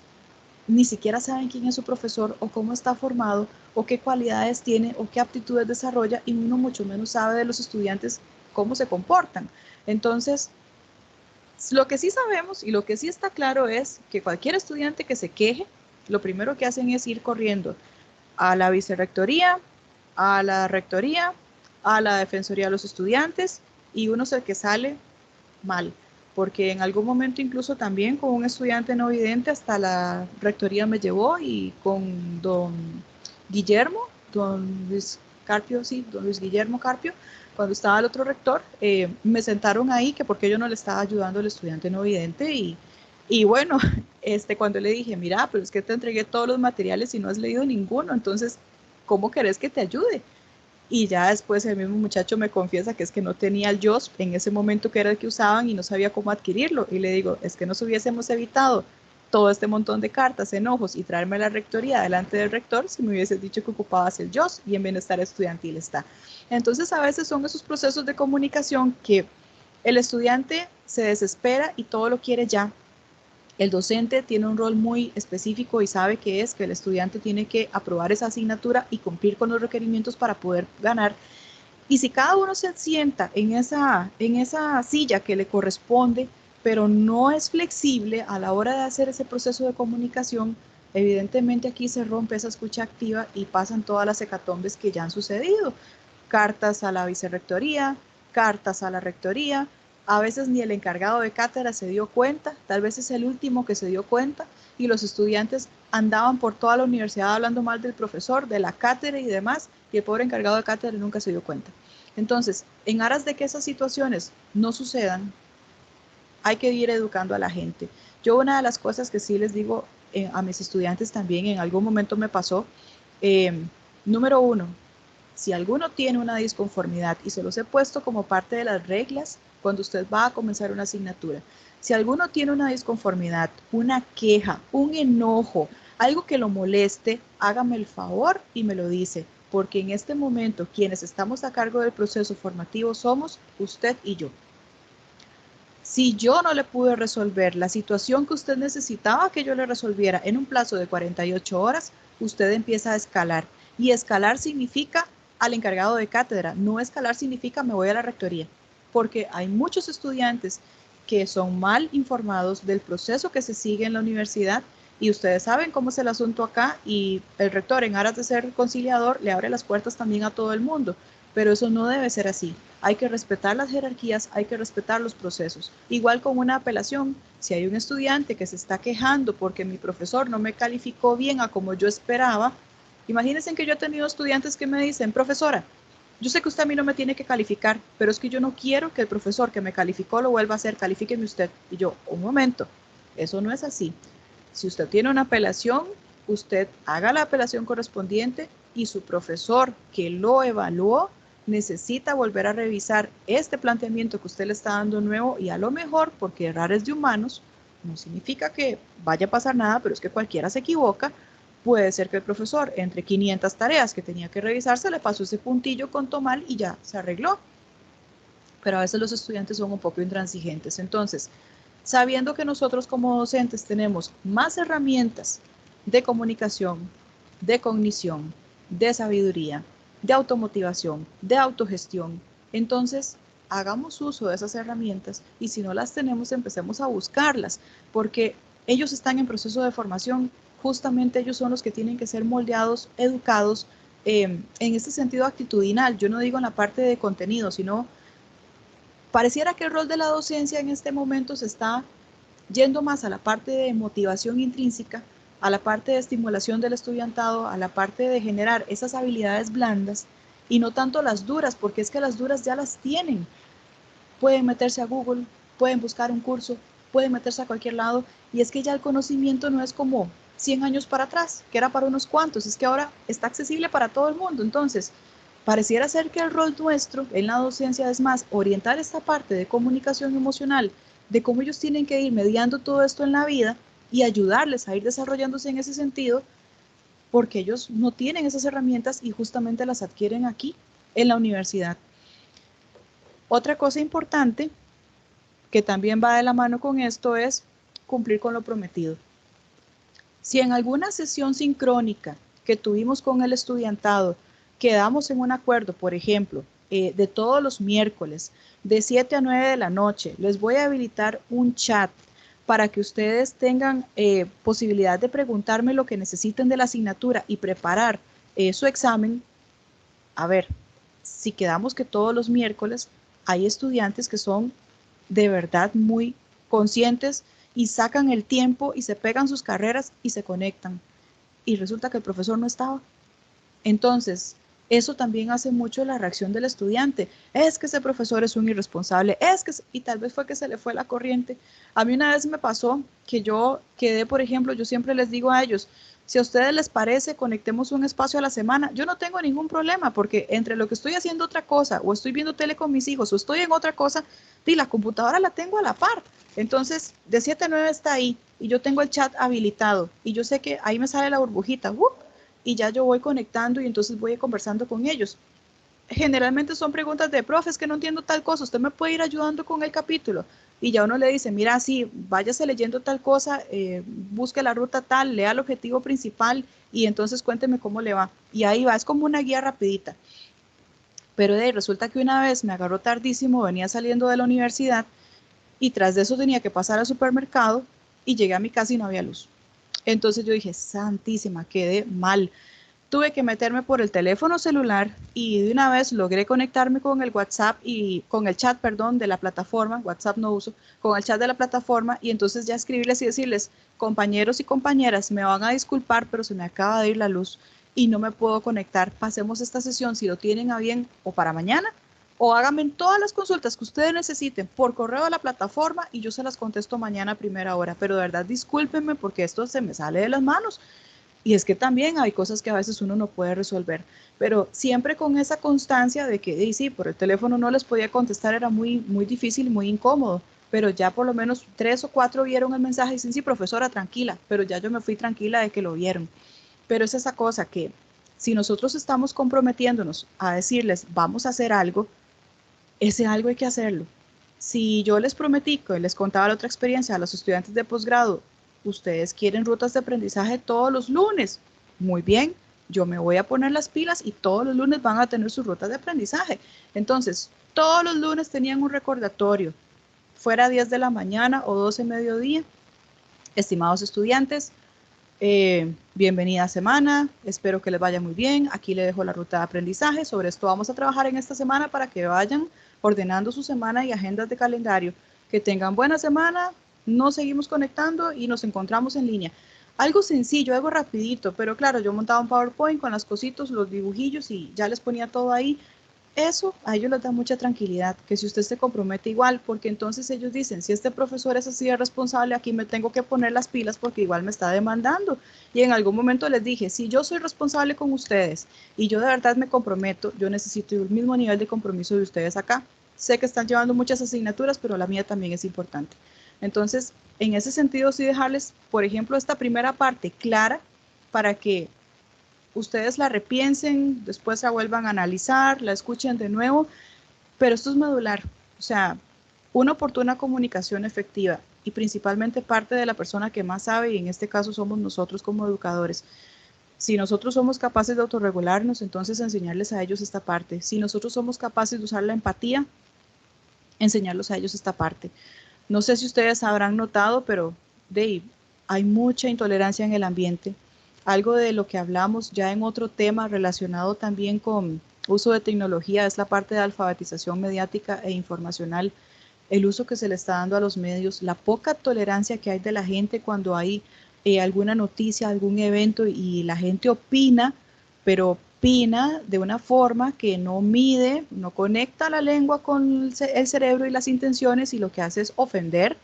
ni siquiera saben quién es su profesor o cómo está formado o qué cualidades tiene o qué aptitudes desarrolla y uno mucho menos sabe de los estudiantes cómo se comportan. Entonces, lo que sí sabemos y lo que sí está claro es que cualquier estudiante que se queje, lo primero que hacen es ir corriendo a la vicerrectoría, a la rectoría, a la defensoría de los estudiantes y uno es el que sale mal, porque en algún momento incluso también con un estudiante no vidente hasta la rectoría me llevó y con don Guillermo, don Luis Carpio, sí, don Luis Guillermo Carpio, cuando estaba el otro rector, me sentaron ahí que porque yo no le estaba ayudando al estudiante no vidente y bueno, cuando le dije, mira, pero es que te entregué todos los materiales y no has leído ninguno, entonces, ¿cómo querés que te ayude? Y ya después el mismo muchacho me confiesa que es que no tenía el JOSP en ese momento que era el que usaban y no sabía cómo adquirirlo. Y le digo, es que nos hubiésemos evitado todo este montón de cartas, enojos y traerme a la rectoría delante del rector si me hubieses dicho que ocupabas el JOSP y en bienestar estudiantil está. Entonces a veces son esos procesos de comunicación que el estudiante se desespera y todo lo quiere ya. El docente tiene un rol muy específico y sabe que es que el estudiante tiene que aprobar esa asignatura y cumplir con los requerimientos para poder ganar. Y si cada uno se sienta en esa silla que le corresponde, pero no es flexible a la hora de hacer ese proceso de comunicación, evidentemente aquí se rompe esa escucha activa y pasan todas las hecatombes que ya han sucedido. Cartas a la vicerrectoría, cartas a la rectoría, a veces ni el encargado de cátedra se dio cuenta, tal vez es el último que se dio cuenta, y los estudiantes andaban por toda la universidad hablando mal del profesor, de la cátedra y demás, y el pobre encargado de cátedra nunca se dio cuenta. Entonces, en aras de que esas situaciones no sucedan, hay que ir educando a la gente. Yo una de las cosas que sí les digo a mis estudiantes también, en algún momento me pasó, eh, número uno, si alguno tiene una disconformidad, y se los he puesto como parte de las reglas cuando usted va a comenzar una asignatura, si alguno tiene una disconformidad, una queja, un enojo, algo que lo moleste, hágame el favor y me lo dice, porque en este momento quienes estamos a cargo del proceso formativo somos usted y yo. Si yo no le pude resolver la situación que usted necesitaba que yo le resolviera en un plazo de 48 horas, usted empieza a escalar. Y escalar significa al encargado de cátedra, no escalar significa me voy a la rectoría, porque hay muchos estudiantes que son mal informados del proceso que se sigue en la universidad y ustedes saben cómo es el asunto acá y el rector en aras de ser conciliador le abre las puertas también a todo el mundo, pero eso no debe ser así. Hay que respetar las jerarquías, hay que respetar los procesos. Igual con una apelación, si hay un estudiante que se está quejando porque mi profesor no me calificó bien a como yo esperaba, imagínense que yo he tenido estudiantes que me dicen, profesora, yo sé que usted a mí no me tiene que calificar, pero es que yo no quiero que el profesor que me calificó lo vuelva a hacer, califíqueme usted. Y yo, un momento, eso no es así. Si usted tiene una apelación, usted haga la apelación correspondiente y su profesor que lo evaluó necesita volver a revisar este planteamiento que usted le está dando nuevo y a lo mejor, porque errar es de humanos, no significa que vaya a pasar nada, pero es que cualquiera se equivoca, puede ser que el profesor entre 500 tareas que tenía que revisarse le pasó ese puntillo con mal y ya se arregló. Pero a veces los estudiantes son un poco intransigentes. Entonces, sabiendo que nosotros como docentes tenemos más herramientas de comunicación, de cognición, de sabiduría, de automotivación, de autogestión, entonces hagamos uso de esas herramientas y si no las tenemos, empecemos a buscarlas, porque ellos están en proceso de formación, justamente ellos son los que tienen que ser moldeados, educados, en este sentido actitudinal. Yo no digo en la parte de contenido, sino pareciera que el rol de la docencia en este momento se está yendo más a la parte de motivación intrínseca, a la parte de estimulación del estudiantado, a la parte de generar esas habilidades blandas y no tanto las duras, porque es que las duras ya las tienen. Pueden meterse a Google, pueden buscar un curso, pueden meterse a cualquier lado, y es que ya el conocimiento no es como 100 años para atrás, que era para unos cuantos, es que ahora está accesible para todo el mundo. Entonces, pareciera ser que el rol nuestro en la docencia es más orientar esta parte de comunicación emocional, de cómo ellos tienen que ir mediando todo esto en la vida y ayudarles a ir desarrollándose en ese sentido, porque ellos no tienen esas herramientas y justamente las adquieren aquí en la universidad. Otra cosa importante que también va de la mano con esto es cumplir con lo prometido. Si en alguna sesión sincrónica que tuvimos con el estudiantado quedamos en un acuerdo, por ejemplo, de todos los miércoles, de 7 a 9 de la noche, les voy a habilitar un chat para que ustedes tengan posibilidad de preguntarme lo que necesiten de la asignatura y preparar su examen. A ver, si quedamos que todos los miércoles hay estudiantes que son de verdad muy conscientes y sacan el tiempo y se pegan sus carreras y se conectan. Y resulta que el profesor no estaba. Entonces, eso también hace mucho la reacción del estudiante. Es que ese profesor es un irresponsable, y tal vez fue que se le fue la corriente. A mí una vez me pasó que yo quedé, por ejemplo, yo siempre les digo a ellos, si a ustedes les parece, conectemos un espacio a la semana. Yo no tengo ningún problema porque entre lo que estoy haciendo otra cosa o estoy viendo tele con mis hijos o estoy en otra cosa, y la computadora la tengo a la par. Entonces, de 7 a 9 está ahí y yo tengo el chat habilitado y yo sé que ahí me sale la burbujita. Y ya yo voy conectando y entonces voy conversando con ellos. Generalmente son preguntas de, profes, que no entiendo tal cosa, usted me puede ir ayudando con el capítulo. Y ya uno le dice, mira, sí, váyase leyendo tal cosa, busque la ruta tal, lea el objetivo principal y entonces cuénteme cómo le va. Y ahí va, es como una guía rapidita. Pero de ahí resulta que una vez me agarró tardísimo, venía saliendo de la universidad y tras de eso tenía que pasar al supermercado y llegué a mi casa y no había luz. Entonces yo dije, santísima, quedé mal. Tuve que meterme por el teléfono celular y de una vez logré conectarme con el WhatsApp y con el chat, perdón, de la plataforma. WhatsApp no uso, con el chat de la plataforma y entonces ya escribirles y decirles, compañeros y compañeras, me van a disculpar, pero se me acaba de ir la luz y no me puedo conectar. Pasemos esta sesión si lo tienen a bien o para mañana o háganme todas las consultas que ustedes necesiten por correo a la plataforma y yo se las contesto mañana a primera hora. Pero de verdad discúlpenme porque esto se me sale de las manos. Y es que también hay cosas que a veces uno no puede resolver, pero siempre con esa constancia de que sí, por el teléfono no les podía contestar, era muy, muy difícil, muy incómodo, pero ya por lo menos 3 o 4 vieron el mensaje y dicen, sí, profesora, tranquila, pero ya yo me fui tranquila de que lo vieron. Pero es esa cosa que si nosotros estamos comprometiéndonos a decirles, vamos a hacer algo, ese algo hay que hacerlo. Si yo les prometí que les contaba la otra experiencia a los estudiantes de posgrado, ustedes quieren rutas de aprendizaje todos los lunes. Muy bien, yo me voy a poner las pilas y todos los lunes van a tener sus rutas de aprendizaje. Entonces, todos los lunes tenían un recordatorio, fuera 10 de la mañana o 12 mediodía. Estimados estudiantes, bienvenida semana, espero que les vaya muy bien. Aquí le dejo la ruta de aprendizaje. Sobre esto vamos a trabajar en esta semana para que vayan ordenando su semana y agendas de calendario. Que tengan buena semana, nos seguimos conectando y nos encontramos en línea. Algo sencillo, algo rapidito, pero claro, yo montaba un PowerPoint con las cositos, los dibujillos y ya les ponía todo ahí. Eso a ellos les da mucha tranquilidad, que si usted se compromete igual, porque entonces ellos dicen, si este profesor es así de responsable, aquí me tengo que poner las pilas porque igual me está demandando. Y en algún momento les dije, si yo soy responsable con ustedes y yo de verdad me comprometo, yo necesito el mismo nivel de compromiso de ustedes acá. Sé que están llevando muchas asignaturas, pero la mía también es importante. Entonces, en ese sentido, sí dejarles, por ejemplo, esta primera parte clara para que ustedes la repiensen, después la vuelvan a analizar, la escuchen de nuevo, pero esto es medular, o sea, una oportuna comunicación efectiva y principalmente parte de la persona que más sabe y en este caso somos nosotros como educadores. Si nosotros somos capaces de autorregularnos, entonces enseñarles a ellos esta parte. Si nosotros somos capaces de usar la empatía, enseñarlos a ellos esta parte. No sé si ustedes habrán notado, pero Dave, hay mucha intolerancia en el ambiente. Algo de lo que hablamos ya en otro tema relacionado también con uso de tecnología es la parte de alfabetización mediática e informacional, el uso que se le está dando a los medios, la poca tolerancia que hay de la gente cuando hay alguna noticia, algún evento y la gente opina, pero opina de una forma que no mide, no conecta la lengua con el cerebro y las intenciones, y lo que hace es ofender.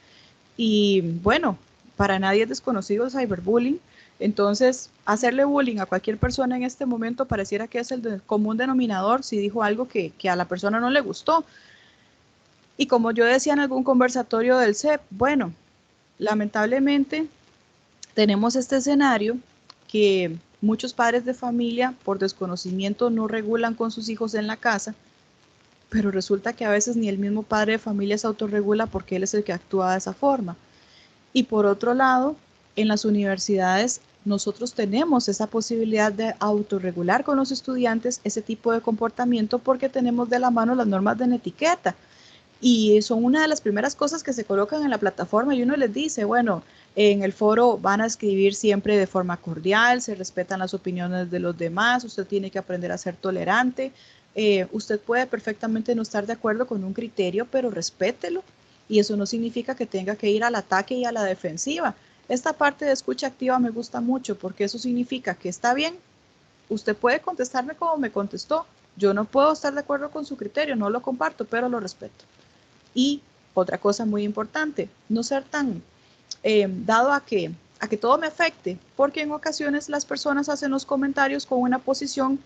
Y bueno, para nadie es desconocido el cyberbullying. Entonces, hacerle bullying a cualquier persona en este momento pareciera que es el común denominador si dijo algo que a la persona no le gustó. Y como yo decía en algún conversatorio del CEP, bueno, lamentablemente tenemos este escenario que muchos padres de familia por desconocimiento no regulan con sus hijos en la casa, pero resulta que a veces ni el mismo padre de familia se autorregula porque él es el que actúa de esa forma. Y por otro lado, en las universidades nosotros tenemos esa posibilidad de autorregular con los estudiantes ese tipo de comportamiento porque tenemos de la mano las normas de etiqueta. Y son una de las primeras cosas que se colocan en la plataforma y uno les dice, bueno, en el foro van a escribir siempre de forma cordial, se respetan las opiniones de los demás, usted tiene que aprender a ser tolerante, usted puede perfectamente no estar de acuerdo con un criterio, pero respételo. Y eso no significa que tenga que ir al ataque y a la defensiva. Esta parte de escucha activa me gusta mucho porque eso significa que está bien, usted puede contestarme como me contestó, yo no puedo estar de acuerdo con su criterio, no lo comparto, pero lo respeto. Y otra cosa muy importante, no ser tan dado a que todo me afecte, porque en ocasiones las personas hacen los comentarios con una posición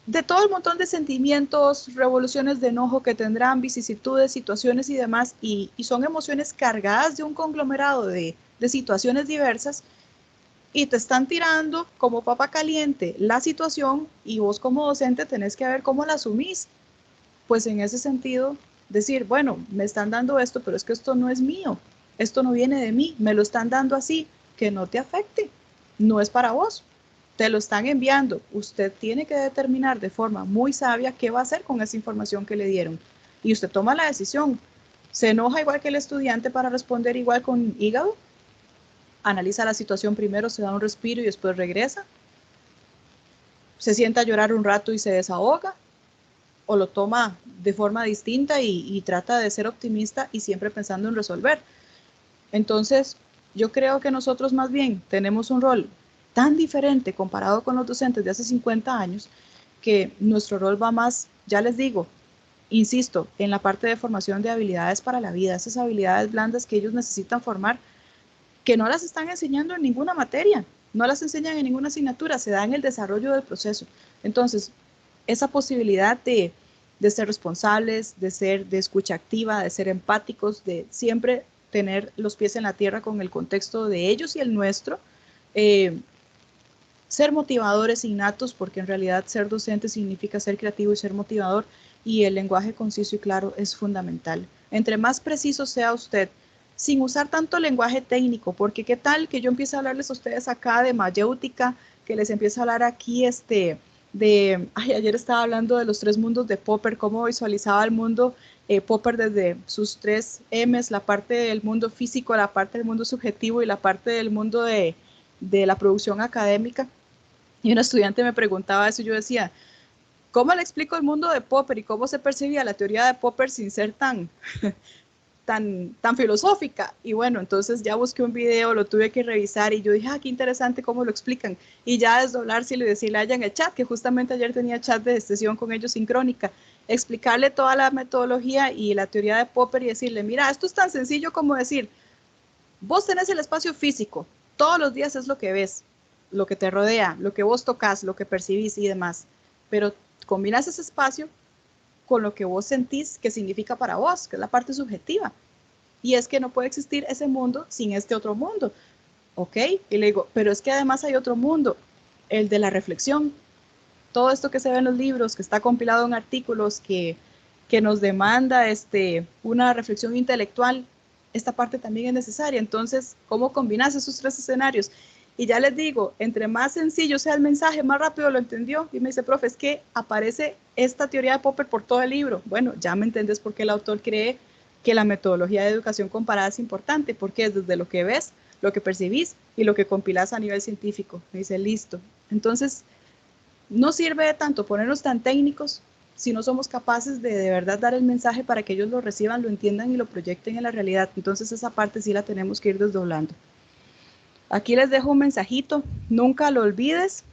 de todo el montón de sentimientos, revoluciones de enojo que tendrán, vicisitudes, situaciones y demás, y son emociones cargadas de un conglomerado de situaciones diversas, y te están tirando como papa caliente la situación, y vos como docente tenés que ver cómo la asumís. Pues en ese sentido, decir, bueno, me están dando esto, pero es que esto no es mío, esto no viene de mí, me lo están dando así, que no te afecte, no es para vos, te lo están enviando, usted tiene que determinar de forma muy sabia qué va a hacer con esa información que le dieron, y usted toma la decisión. Se enoja igual que el estudiante para responder igual con hígado, analiza la situación primero, se da un respiro y después regresa, se sienta a llorar un rato y se desahoga, o lo toma de forma distinta y trata de ser optimista y siempre pensando en resolver. Entonces, yo creo que nosotros más bien tenemos un rol tan diferente comparado con los docentes de hace 50 años, que nuestro rol va más, ya les digo, insisto, en la parte de formación de habilidades para la vida, esas habilidades blandas que ellos necesitan formar, que no las están enseñando en ninguna materia, no las enseñan en ninguna asignatura, se da en el desarrollo del proceso. Entonces, esa posibilidad de ser responsables, de escucha activa, de ser empáticos, de siempre tener los pies en la tierra con el contexto de ellos y el nuestro, ser motivadores innatos, porque en realidad ser docente significa ser creativo y ser motivador, y el lenguaje conciso y claro es fundamental. Entre más preciso sea usted, sin usar tanto lenguaje técnico, porque qué tal que yo empiece a hablarles a ustedes acá de mayéutica, que les empiece a hablar aquí ayer estaba hablando de los 3 mundos de Popper, cómo visualizaba el mundo Popper desde sus 3 M's, la parte del mundo físico, la parte del mundo subjetivo y la parte del mundo de la producción académica. Y un estudiante me preguntaba eso y yo decía, ¿cómo le explico el mundo de Popper y cómo se percibía la teoría de Popper sin ser tan filosófica? Y bueno, entonces ya busqué un video, lo tuve que revisar y yo dije, qué interesante cómo lo explican. Y ya desdoblárselo y decirle a ella en el chat, que justamente ayer tenía chat de sesión con ellos sincrónica, explicarle toda la metodología y la teoría de Popper y decirle, mira, esto es tan sencillo como decir, vos tenés el espacio físico, todos los días es lo que ves, lo que te rodea, lo que vos tocas, lo que percibís y demás, pero combinas ese espacio con lo que vos sentís que significa para vos, que es la parte subjetiva. Y es que no puede existir ese mundo sin este otro mundo, ¿ok? Y le digo, pero es que además hay otro mundo, el de la reflexión. Todo esto que se ve en los libros, que está compilado en artículos, que nos demanda una reflexión intelectual, esta parte también es necesaria. Entonces, ¿cómo combinas esos 3 escenarios? Y ya les digo, entre más sencillo sea el mensaje, más rápido lo entendió. Y me dice, profe, es que aparece esta teoría de Popper por todo el libro. Bueno, ya me entendés por qué el autor cree que la metodología de educación comparada es importante, porque es desde lo que ves, lo que percibís y lo que compilás a nivel científico. Me dice, listo. Entonces, no sirve de tanto ponernos tan técnicos si no somos capaces de verdad dar el mensaje para que ellos lo reciban, lo entiendan y lo proyecten en la realidad. Entonces, esa parte sí la tenemos que ir desdoblando. Aquí les dejo un mensajito, nunca lo olvides,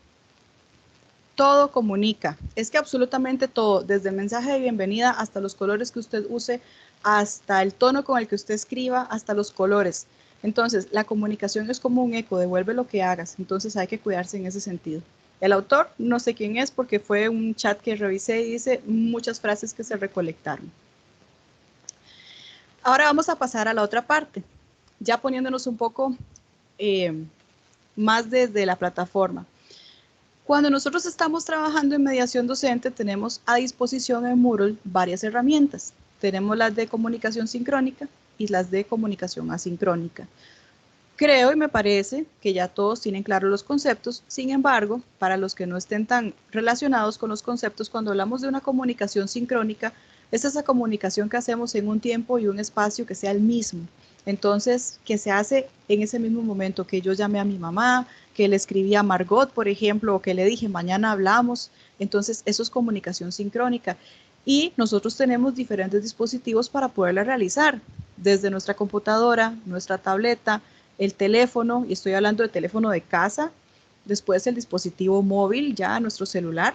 todo comunica, es que absolutamente todo, desde el mensaje de bienvenida hasta los colores que usted use, hasta el tono con el que usted escriba, hasta los colores. Entonces, la comunicación es como un eco, devuelve lo que hagas, entonces hay que cuidarse en ese sentido. El autor, no sé quién es porque fue un chat que revisé y dice muchas frases que se recolectaron. Ahora vamos a pasar a la otra parte, ya poniéndonos un poco más desde la plataforma. Cuando nosotros estamos trabajando en mediación docente, tenemos a disposición en Moodle varias herramientas. Tenemos las de comunicación sincrónica y las de comunicación asincrónica. Creo y me parece que ya todos tienen claros los conceptos, sin embargo, para los que no estén tan relacionados con los conceptos, cuando hablamos de una comunicación sincrónica, es esa comunicación que hacemos en un tiempo y un espacio que sea el mismo. Entonces, que se hace en ese mismo momento, que yo llamé a mi mamá, que le escribí a Margot, por ejemplo, o que le dije, mañana hablamos. Entonces, eso es comunicación sincrónica. Y nosotros tenemos diferentes dispositivos para poderla realizar, desde nuestra computadora, nuestra tableta, el teléfono, y estoy hablando de teléfono de casa, después el dispositivo móvil, ya nuestro celular,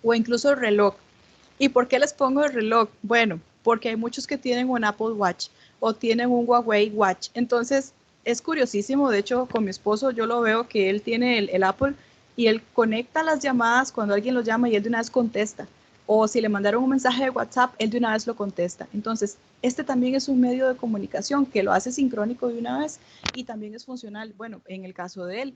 o incluso el reloj. ¿Y por qué les pongo el reloj? Bueno, porque hay muchos que tienen un Apple Watch o tienen un Huawei Watch. Entonces, es curiosísimo. De hecho, con mi esposo yo lo veo que él tiene el Apple y él conecta las llamadas cuando alguien lo llama y él de una vez contesta. O si le mandaron un mensaje de WhatsApp, él de una vez lo contesta. Entonces, este también es un medio de comunicación que lo hace sincrónico de una vez y también es funcional, bueno, en el caso de él.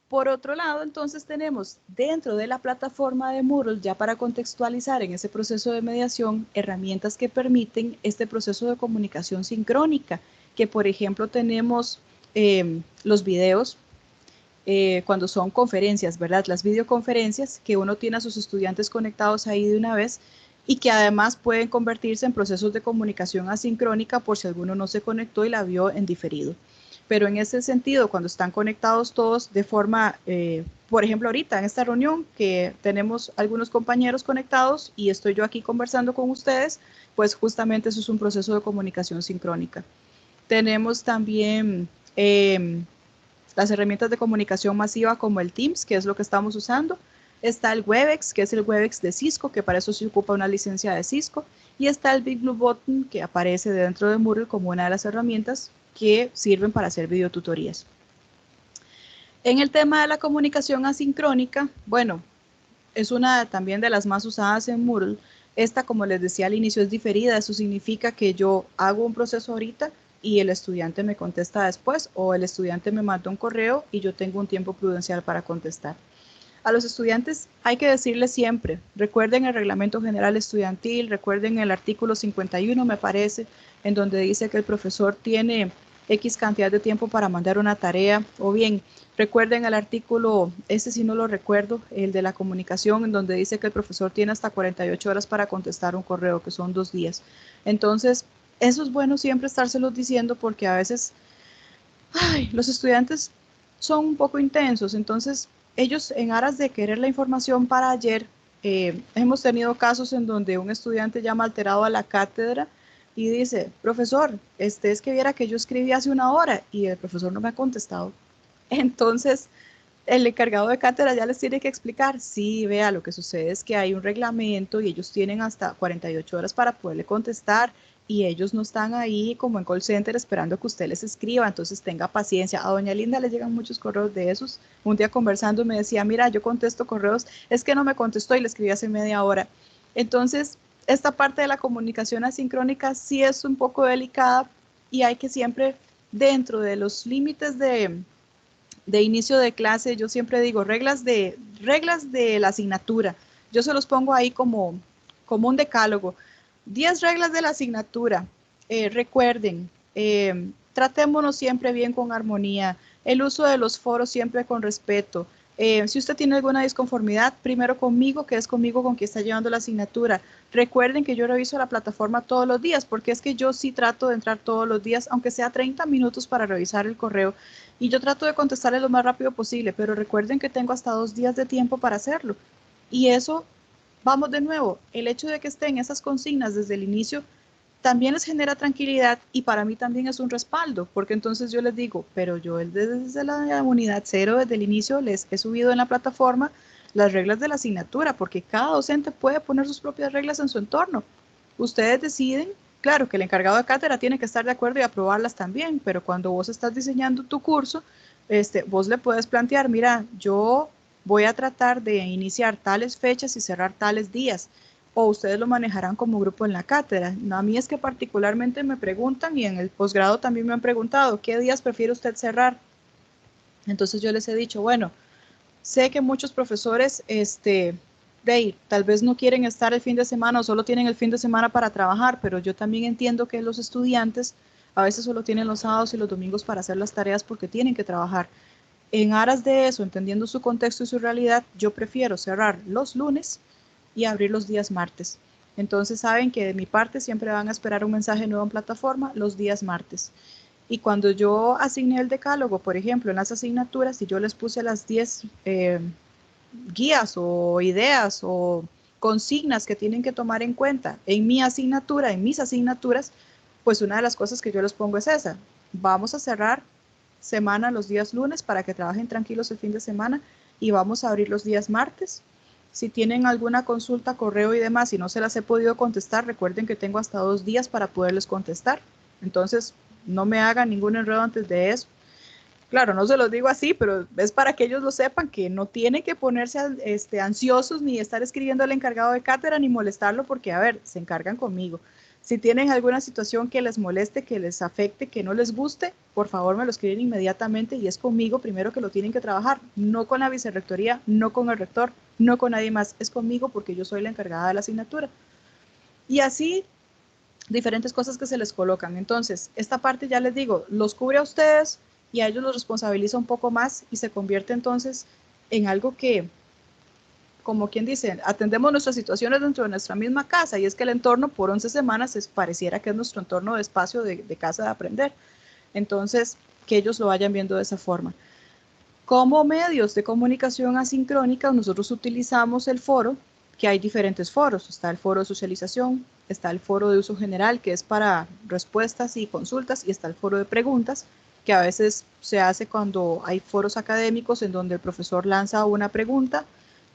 Por otro lado, entonces tenemos dentro de la plataforma de Moodle, ya para contextualizar en ese proceso de mediación, herramientas que permiten este proceso de comunicación sincrónica, que por ejemplo tenemos los videos, cuando son conferencias, ¿verdad? Las videoconferencias que uno tiene a sus estudiantes conectados ahí de una vez y que además pueden convertirse en procesos de comunicación asincrónica por si alguno no se conectó y la vio en diferido. Pero en ese sentido, cuando están conectados todos de forma, por ejemplo, ahorita en esta reunión que tenemos algunos compañeros conectados y estoy yo aquí conversando con ustedes, pues justamente eso es un proceso de comunicación sincrónica. Tenemos también las herramientas de comunicación masiva como el Teams, que es lo que estamos usando. Está el Webex, que es el Webex de Cisco, que para eso se ocupa una licencia de Cisco. Y está el Big Blue Button, que aparece dentro de Moodle como una de las herramientas que sirven para hacer videotutorías. En el tema de la comunicación asincrónica, bueno, es una también de las más usadas en Moodle. Esta, como les decía al inicio, es diferida. Eso significa que yo hago un proceso ahorita y el estudiante me contesta después, o el estudiante me manda un correo y yo tengo un tiempo prudencial para contestar. A los estudiantes hay que decirles siempre, recuerden el Reglamento General Estudiantil, recuerden el artículo 51, me parece, en donde dice que el profesor tiene X cantidad de tiempo para mandar una tarea, o bien recuerden el artículo, este sí no lo recuerdo, el de la comunicación, en donde dice que el profesor tiene hasta 48 horas para contestar un correo, que son 2 días. Entonces, eso es bueno siempre estárselos diciendo porque a veces los estudiantes son un poco intensos, entonces ellos en aras de querer la información para ayer, hemos tenido casos en donde un estudiante llama alterado a la cátedra y dice, profesor, es que viera que yo escribí hace 1 hora y el profesor no me ha contestado. Entonces, el encargado de cátedra ya les tiene que explicar, sí, vea, lo que sucede es que hay un reglamento y ellos tienen hasta 48 horas para poderle contestar y ellos no están ahí como en call center esperando que usted les escriba, entonces tenga paciencia. A doña Linda le llegan muchos correos de esos. Un día conversando me decía, mira, yo contesto correos, es que no me contestó y le escribí hace media hora. Entonces, esta parte de la comunicación asincrónica sí es un poco delicada y hay que siempre, dentro de los límites de inicio de clase, yo siempre digo reglas de la asignatura. Yo se los pongo ahí como un decálogo. 10 reglas de la asignatura. Recuerden, tratémonos siempre bien con armonía. El uso de los foros siempre con respeto. Si usted tiene alguna disconformidad, primero conmigo, que es conmigo con quien está llevando la asignatura. Recuerden que yo reviso la plataforma todos los días, porque es que yo sí trato de entrar todos los días, aunque sea 30 minutos para revisar el correo, y yo trato de contestarle lo más rápido posible, pero recuerden que tengo hasta 2 días de tiempo para hacerlo. Y eso, vamos de nuevo, el hecho de que estén esas consignas desde el inicio también les genera tranquilidad y para mí también es un respaldo, porque entonces yo les digo, pero yo desde la unidad 0, desde el inicio, les he subido en la plataforma las reglas de la asignatura, porque cada docente puede poner sus propias reglas en su entorno. Ustedes deciden, claro que el encargado de cátedra tiene que estar de acuerdo y aprobarlas también, pero cuando vos estás diseñando tu curso, vos le puedes plantear, mira, yo voy a tratar de iniciar tales fechas y cerrar tales días, o ustedes lo manejarán como grupo en la cátedra. No, a mí es que particularmente me preguntan y en el posgrado también me han preguntado, ¿qué días prefiere usted cerrar? Entonces yo les he dicho, bueno, sé que muchos profesores, tal vez no quieren estar el fin de semana o solo tienen el fin de semana para trabajar, pero yo también entiendo que los estudiantes a veces solo tienen los sábados y los domingos para hacer las tareas porque tienen que trabajar. En aras de eso, entendiendo su contexto y su realidad, yo prefiero cerrar los lunes y abrir los días martes. Entonces saben que de mi parte siempre van a esperar un mensaje nuevo en plataforma los días martes. Y cuando yo asigné el decálogo, por ejemplo, en las asignaturas, si yo les puse las 10 guías o ideas o consignas que tienen que tomar en cuenta en mi asignatura, en mis asignaturas, pues una de las cosas que yo les pongo es esa. Vamos a cerrar semana los días lunes para que trabajen tranquilos el fin de semana y vamos a abrir los días martes. Si tienen alguna consulta, correo y demás y no se las he podido contestar, recuerden que tengo hasta 2 días para poderles contestar. Entonces, no me hagan ningún enredo antes de eso. Claro, no se los digo así, pero es para que ellos lo sepan, que no tienen que ponerse ansiosos ni estar escribiendo al encargado de cátedra ni molestarlo porque, a ver, se encargan conmigo. Si tienen alguna situación que les moleste, que les afecte, que no les guste, por favor me lo escriben inmediatamente y es conmigo primero que lo tienen que trabajar, no con la vicerrectoría, no con el rector, no con nadie más, es conmigo porque yo soy la encargada de la asignatura. Y así diferentes cosas que se les colocan. Entonces, esta parte ya les digo, los cubre a ustedes y a ellos los responsabiliza un poco más y se convierte entonces en algo que, como quien dice, atendemos nuestras situaciones dentro de nuestra misma casa y es que el entorno por 11 semanas pareciera que es nuestro entorno de espacio de casa de aprender. Entonces, que ellos lo vayan viendo de esa forma. Como medios de comunicación asincrónica, nosotros utilizamos el foro, que hay diferentes foros. Está el foro de socialización, está el foro de uso general, que es para respuestas y consultas, y está el foro de preguntas, que a veces se hace cuando hay foros académicos en donde el profesor lanza una pregunta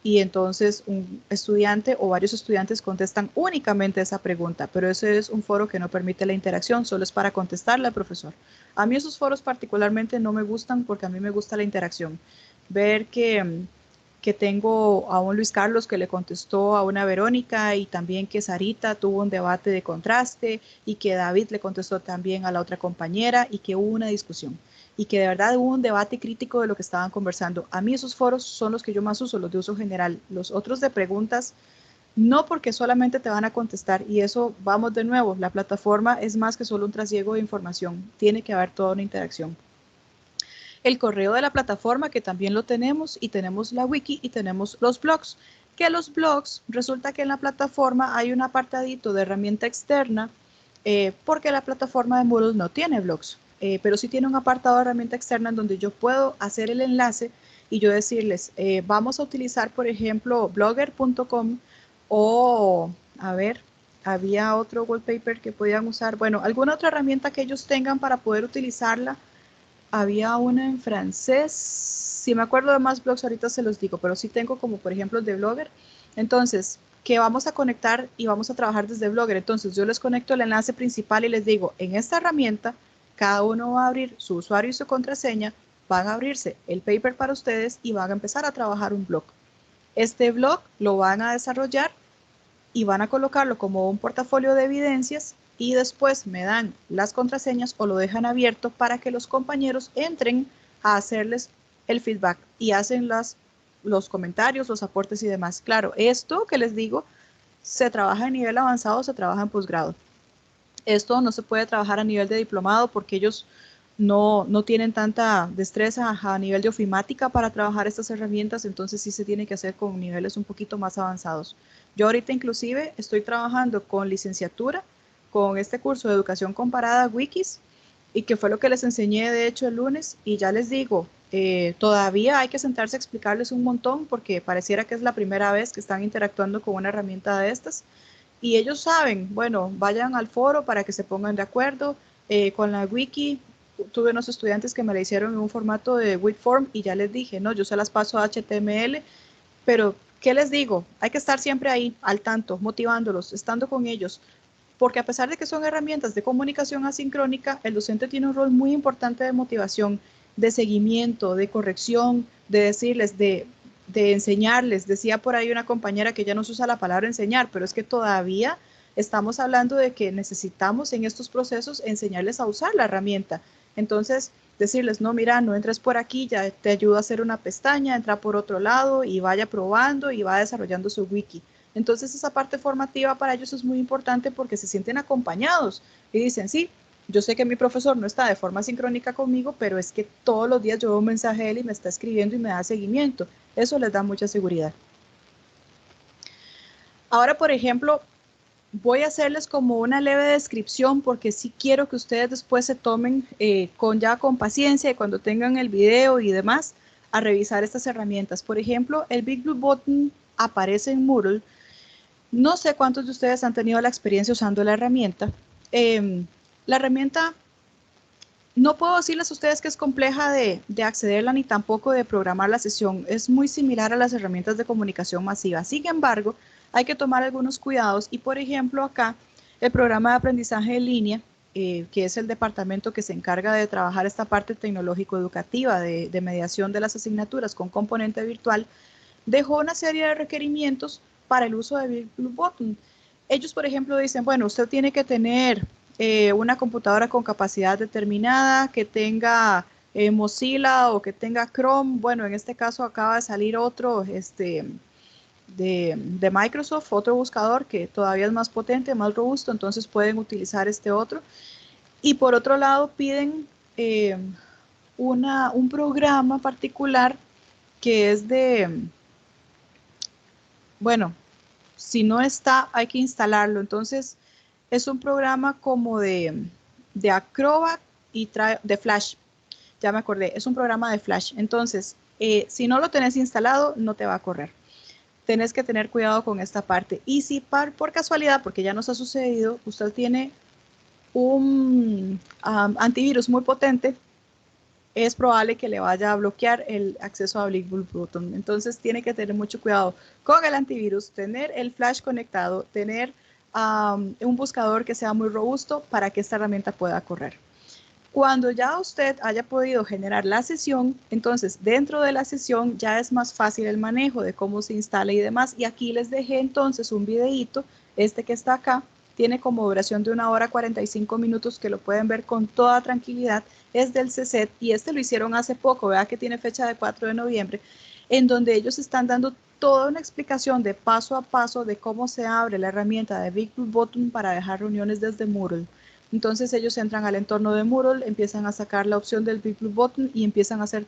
y entonces un estudiante o varios estudiantes contestan únicamente esa pregunta, pero ese es un foro que no permite la interacción, solo es para contestarle al profesor. A mí esos foros particularmente no me gustan porque a mí me gusta la interacción. Ver que tengo a un Luis Carlos que le contestó a una Verónica y también que Sarita tuvo un debate de contraste y que David le contestó también a la otra compañera y que hubo una discusión y que de verdad hubo un debate crítico de lo que estaban conversando. A mí esos foros son los que yo más uso, los de uso general. Los otros de preguntas, no porque solamente te van a contestar y eso, vamos de nuevo, la plataforma es más que solo un trasiego de información, tiene que haber toda una interacción. El correo de la plataforma que también lo tenemos y tenemos la wiki y tenemos los blogs, que los blogs resulta que en la plataforma hay un apartadito de herramienta externa porque la plataforma de Moodle no tiene blogs, pero sí tiene un apartado de herramienta externa en donde yo puedo hacer el enlace y yo decirles, vamos a utilizar, por ejemplo, blogger.com o, a ver, había otro wallpaper que podían usar, bueno, alguna otra herramienta que ellos tengan para poder utilizarla. Había una en francés, si me acuerdo de más blogs ahorita se los digo, pero sí tengo como por ejemplo el de Blogger. Entonces, que vamos a conectar y vamos a trabajar desde Blogger. Entonces, yo les conecto el enlace principal y les digo, en esta herramienta, cada uno va a abrir su usuario y su contraseña, van a abrirse el paper para ustedes y van a empezar a trabajar un blog. Este blog lo van a desarrollar y van a colocarlo como un portafolio de evidencias y después me dan las contraseñas o lo dejan abierto para que los compañeros entren a hacerles el feedback y hacen los comentarios, los aportes y demás. Claro, esto que les digo se trabaja a nivel avanzado, se trabaja en posgrado. Esto no se puede trabajar a nivel de diplomado porque ellos no tienen tanta destreza a nivel de ofimática para trabajar estas herramientas, entonces sí se tiene que hacer con niveles un poquito más avanzados. Yo ahorita inclusive estoy trabajando con licenciatura, con este curso de educación comparada Wikis, y que fue lo que les enseñé de hecho el lunes, y ya les digo, todavía hay que sentarse a explicarles un montón porque pareciera que es la primera vez que están interactuando con una herramienta de estas, y ellos saben, bueno, vayan al foro para que se pongan de acuerdo, con la wiki. Tuve unos estudiantes que me la hicieron en un formato de WITForm y ya les dije, no, yo se las paso a HTML, pero ¿qué les digo? Hay que estar siempre ahí, al tanto, motivándolos, estando con ellos, porque a pesar de que son herramientas de comunicación asincrónica, el docente tiene un rol muy importante de motivación, de seguimiento, de corrección, de decirles, de enseñarles. Decía por ahí una compañera que ya no se usa la palabra enseñar, pero es que todavía estamos hablando de que necesitamos en estos procesos enseñarles a usar la herramienta. Entonces, decirles, no, mira, no entres por aquí, ya te ayudo a hacer una pestaña, entra por otro lado y vaya probando y va desarrollando su wiki. Entonces esa parte formativa para ellos es muy importante porque se sienten acompañados y dicen, sí, yo sé que mi profesor no está de forma sincrónica conmigo, pero es que todos los días yo veo un mensaje de él y me está escribiendo y me da seguimiento. Eso les da mucha seguridad. Ahora, por ejemplo, voy a hacerles como una leve descripción porque sí quiero que ustedes después se tomen con paciencia y cuando tengan el video y demás a revisar estas herramientas. Por ejemplo, el Big Blue Button aparece en Moodle. No sé cuántos de ustedes han tenido la experiencia usando la herramienta. La herramienta, no puedo decirles a ustedes que es compleja de accederla ni tampoco de programar la sesión. Es muy similar a las herramientas de comunicación masiva. Sin embargo, hay que tomar algunos cuidados y, por ejemplo, acá el programa de aprendizaje en línea, que es el departamento que se encarga de trabajar esta parte tecnológico-educativa de mediación de las asignaturas con componente virtual, dejó una serie de requerimientos para el uso de Big Blue Button. Ellos, por ejemplo, dicen, bueno, usted tiene que tener una computadora con capacidad determinada, que tenga Mozilla o que tenga Chrome. Bueno, en este caso acaba de salir otro de Microsoft, otro buscador que todavía es más potente, más robusto, entonces pueden utilizar este otro. Y por otro lado piden un programa particular que es bueno, si no está, hay que instalarlo. Entonces, es un programa como de Acrobat y de Flash. Ya me acordé, es un programa de Flash. Entonces, si no lo tenés instalado, no te va a correr. Tenés que tener cuidado con esta parte. Y si por casualidad, porque ya nos ha sucedido, usted tiene un antivirus muy potente, es probable que le vaya a bloquear el acceso a Big Blue Button. Entonces tiene que tener mucho cuidado con el antivirus, tener el flash conectado, tener un buscador que sea muy robusto para que esta herramienta pueda correr. Cuando ya usted haya podido generar la sesión, entonces dentro de la sesión ya es más fácil el manejo de cómo se instala y demás. Y aquí les dejé entonces un videíto, este que está acá, tiene como duración de 1 hora 45 minutos que lo pueden ver con toda tranquilidad. Es del CECET y este lo hicieron hace poco, vea que tiene fecha de 4 de noviembre, en donde ellos están dando toda una explicación de paso a paso de cómo se abre la herramienta de Big Blue Button para dejar reuniones desde Moodle. Entonces ellos entran al entorno de Moodle, empiezan a sacar la opción del Big Blue Button y empiezan a hacer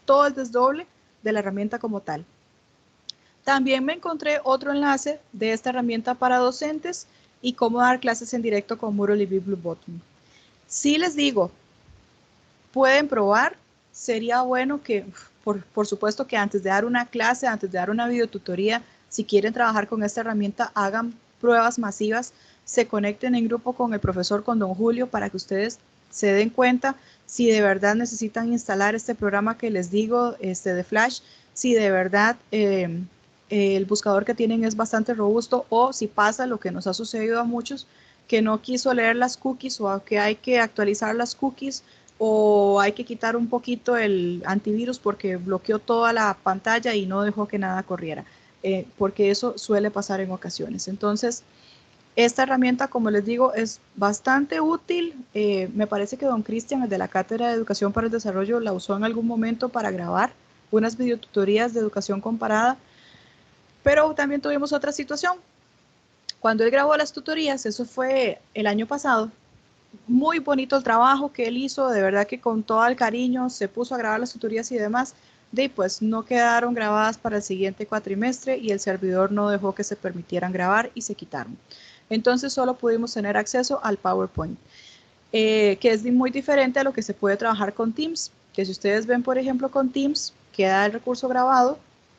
todo el desdoble de la herramienta como tal. También me encontré otro enlace de esta herramienta para docentes y cómo dar clases en directo con Moodle y Big Blue Button. Sí les digo, pueden probar, sería bueno que, por supuesto que antes de dar una clase, antes de dar una videotutoría, si quieren trabajar con esta herramienta, hagan pruebas masivas, se conecten en grupo con el profesor, con don Julio, para que ustedes se den cuenta si de verdad necesitan instalar este programa que les digo, de Flash, si de verdad el buscador que tienen es bastante robusto o si pasa lo que nos ha sucedido a muchos, que no quiso leer las cookies o que hay que actualizar las cookies o hay que quitar un poquito el antivirus porque bloqueó toda la pantalla y no dejó que nada corriera, porque eso suele pasar en ocasiones. Entonces, esta herramienta, como les digo, es bastante útil. Me parece que don Cristian, el de la Cátedra de Educación para el Desarrollo, la usó en algún momento para grabar unas videotutorías de educación comparada, pero también tuvimos otra situación. Cuando él grabó las tutorías, eso fue el año pasado, muy bonito el trabajo que él hizo, de verdad que con todo el cariño se puso a grabar las tutorías y demás, de pues no quedaron grabadas para el siguiente cuatrimestre y el servidor no dejó que se permitieran grabar y se quitaron. Entonces solo pudimos tener acceso al PowerPoint, que es muy diferente a lo que se puede trabajar con Teams, que si ustedes ven por ejemplo con Teams, queda el recurso grabado,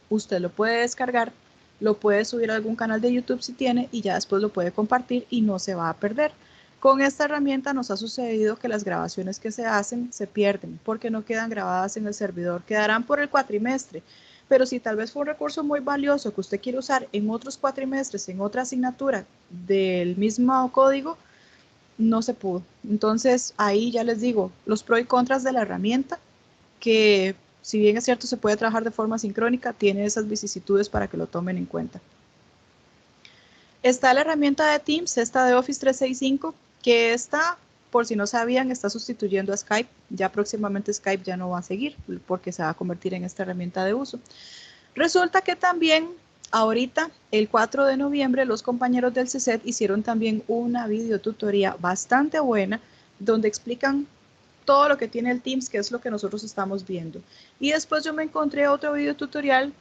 usted lo puede descargar, lo puede subir a algún canal de YouTube si tiene y ya después lo puede compartir y no se va a perder. Con esta herramienta nos ha sucedido que las grabaciones que se hacen se pierden porque no quedan grabadas en el servidor, quedarán por el cuatrimestre, pero si tal vez fue un recurso muy valioso que usted quiere usar en otros cuatrimestres, en otra asignatura del mismo código, no se pudo. Entonces ahí ya les digo los pros y contras de la herramienta, que si bien es cierto se puede trabajar de forma sincrónica, tiene esas vicisitudes para que lo tomen en cuenta. Está la herramienta de Teams, esta de Office 365, que está, por si no sabían, está sustituyendo a Skype. Ya próximamente Skype ya no va a seguir porque se va a convertir en esta herramienta de uso. Resulta que también ahorita, el 4 de noviembre, los compañeros del CECET hicieron también una videotutoría bastante buena donde explican todo lo que tiene el Teams, que es lo que nosotros estamos viendo. Y después yo me encontré otro videotutorial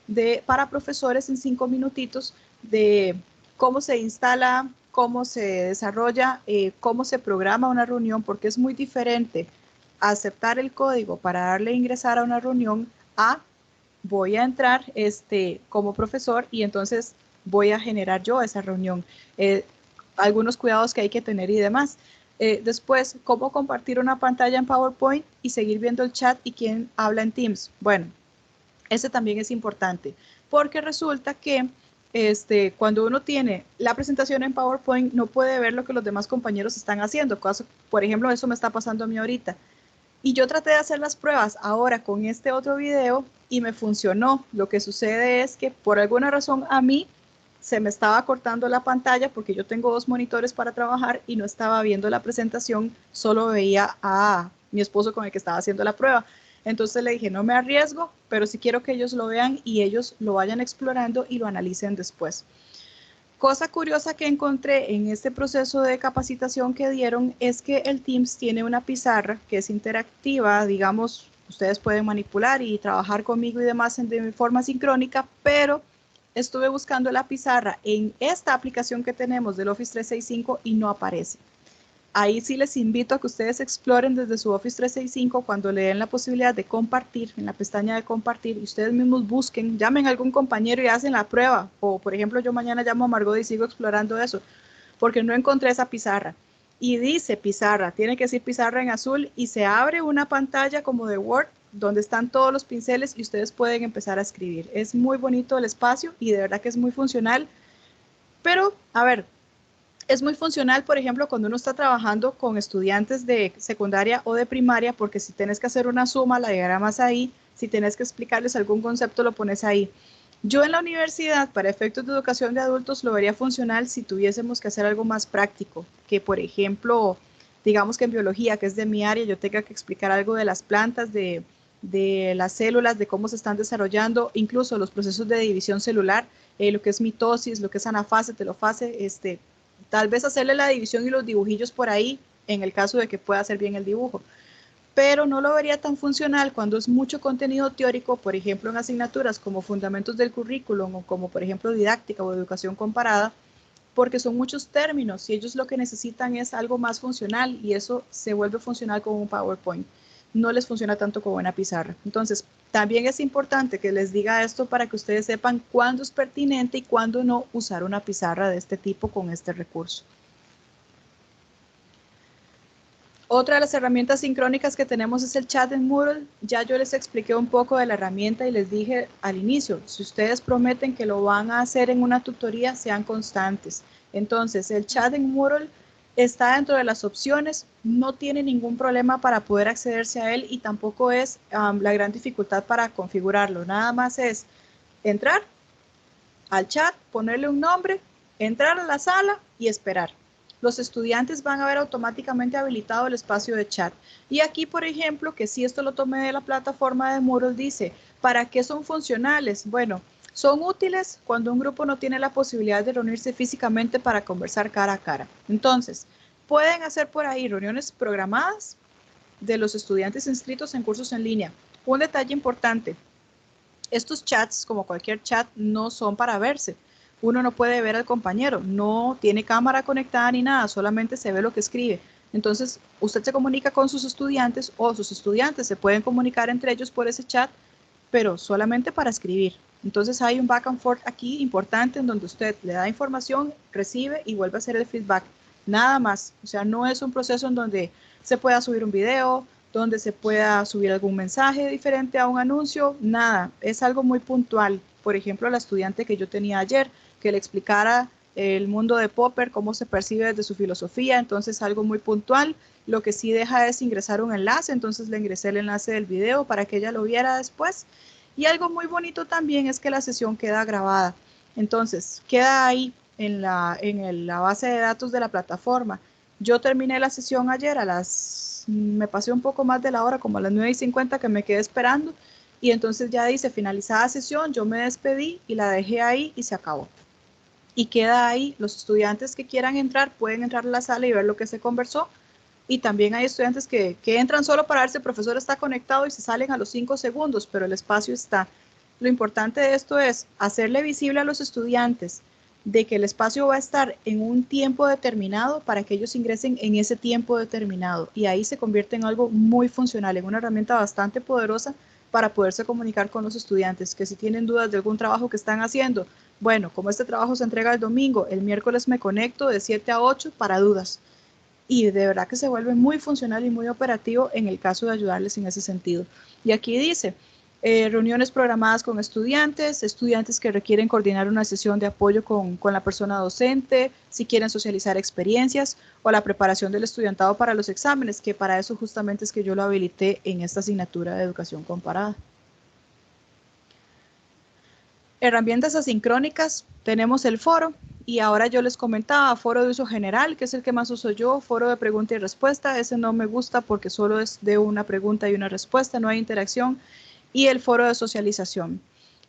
para profesores en 5 minutitos de cómo se instala, cómo se desarrolla, cómo se programa una reunión, porque es muy diferente aceptar el código para darle a ingresar a una reunión a voy a entrar como profesor y entonces voy a generar yo esa reunión. Algunos cuidados que hay que tener y demás. Después, cómo compartir una pantalla en PowerPoint y seguir viendo el chat y quién habla en Teams. Bueno, ese también es importante porque resulta que cuando uno tiene la presentación en PowerPoint no puede ver lo que los demás compañeros están haciendo. Por ejemplo, eso me está pasando a mí ahorita. Y yo traté de hacer las pruebas ahora con este otro video y me funcionó. Lo que sucede es que por alguna razón a mí se me estaba cortando la pantalla porque yo tengo 2 monitores para trabajar y no estaba viendo la presentación, solo veía a mi esposo con el que estaba haciendo la prueba. Entonces le dije, no me arriesgo, pero sí quiero que ellos lo vean y ellos lo vayan explorando y lo analicen después. Cosa curiosa que encontré en este proceso de capacitación que dieron es que el Teams tiene una pizarra que es interactiva, digamos, ustedes pueden manipular y trabajar conmigo y demás de forma sincrónica, pero estuve buscando la pizarra en esta aplicación que tenemos del Office 365 y no aparece. Ahí sí les invito a que ustedes exploren desde su Office 365 cuando le den la posibilidad de compartir, en la pestaña de compartir, y ustedes mismos busquen, llamen a algún compañero y hacen la prueba. O, por ejemplo, yo mañana llamo a Margot y sigo explorando eso, porque no encontré esa pizarra. Y dice pizarra, tiene que decir pizarra en azul, y se abre una pantalla como de Word, donde están todos los pinceles y ustedes pueden empezar a escribir. Es muy bonito el espacio y de verdad que es muy funcional. Pero, a ver, es muy funcional, por ejemplo, cuando uno está trabajando con estudiantes de secundaria o de primaria, porque si tienes que hacer una suma, la diagramas ahí, si tienes que explicarles algún concepto, lo pones ahí. Yo en la universidad, para efectos de educación de adultos, lo vería funcional si tuviésemos que hacer algo más práctico, que por ejemplo, digamos que en biología, que es de mi área, yo tenga que explicar algo de las plantas, de las células, de cómo se están desarrollando, incluso los procesos de división celular, lo que es mitosis, lo que es anafase, telofase, tal vez hacerle la división y los dibujillos por ahí, en el caso de que pueda hacer bien el dibujo. Pero no lo vería tan funcional cuando es mucho contenido teórico, por ejemplo, en asignaturas como fundamentos del currículum o como, por ejemplo, didáctica o educación comparada, porque son muchos términos y ellos lo que necesitan es algo más funcional y eso se vuelve funcional con un PowerPoint. No les funciona tanto como una pizarra. Entonces, también es importante que les diga esto para que ustedes sepan cuándo es pertinente y cuándo no usar una pizarra de este tipo con este recurso. Otra de las herramientas sincrónicas que tenemos es el chat en Moodle. Ya yo les expliqué un poco de la herramienta y les dije al inicio, si ustedes prometen que lo van a hacer en una tutoría, sean constantes. Entonces, el chat en Moodle está dentro de las opciones, no tiene ningún problema para poder accederse a él y tampoco es la gran dificultad para configurarlo. Nada más es entrar al chat, ponerle un nombre, entrar a la sala y esperar. Los estudiantes van a ver automáticamente habilitado el espacio de chat. Y aquí, por ejemplo, que si esto lo tomé de la plataforma de Moodle, dice, ¿para qué son funcionales? Bueno, son útiles cuando un grupo no tiene la posibilidad de reunirse físicamente para conversar cara a cara. Entonces, Pueden hacer por ahí reuniones programadas de los estudiantes inscritos en cursos en línea. Un detalle importante, estos chats, como cualquier chat, no son para verse. Uno no puede ver al compañero, no tiene cámara conectada ni nada, solamente se ve lo que escribe. Entonces, usted se comunica con sus estudiantes o sus estudiantes se pueden comunicar entre ellos por ese chat, pero solamente para escribir. Entonces, hay un back and forth aquí importante en donde usted le da información, recibe y vuelve a hacer el feedback. Nada más. O sea, no es un proceso en donde se pueda subir un video, donde se pueda subir algún mensaje diferente a un anuncio, nada. Es algo muy puntual. Por ejemplo, la estudiante que yo tenía ayer, que le explicara el mundo de Popper, cómo se percibe desde su filosofía, entonces algo muy puntual. Lo que sí deja es ingresar un enlace, entonces le ingresé el enlace del video para que ella lo viera después. Y algo muy bonito también es que la sesión queda grabada. Entonces, queda ahí en la base de datos de la plataforma. Yo terminé la sesión ayer me pasé un poco más de la hora, como a las 9:50 que me quedé esperando, y entonces ya dice finalizada sesión, yo me despedí y la dejé ahí y se acabó. Y queda ahí, los estudiantes que quieran entrar pueden entrar a la sala y ver lo que se conversó, y también hay estudiantes que entran solo para ver si el profesor está conectado y se salen a los 5 segundos, pero el espacio está. Lo importante de esto es hacerle visible a los estudiantes de que el espacio va a estar en un tiempo determinado para que ellos ingresen en ese tiempo determinado, y ahí se convierte en algo muy funcional, en una herramienta bastante poderosa para poderse comunicar con los estudiantes, que si tienen dudas de algún trabajo que están haciendo, bueno, como este trabajo se entrega el domingo, el miércoles me conecto de 7 a 8 para dudas. Y de verdad que se vuelve muy funcional y muy operativo en el caso de ayudarles en ese sentido. Y aquí dice, reuniones programadas con estudiantes, estudiantes que requieren coordinar una sesión de apoyo con la persona docente, si quieren socializar experiencias o la preparación del estudiantado para los exámenes, que para eso justamente es que yo lo habilité en esta asignatura de educación comparada. Herramientas asincrónicas, tenemos el foro, y ahora yo les comentaba, foro de uso general, que es el que más uso yo, foro de pregunta y respuesta, ese no me gusta porque solo es de una pregunta y una respuesta, no hay interacción, y el foro de socialización.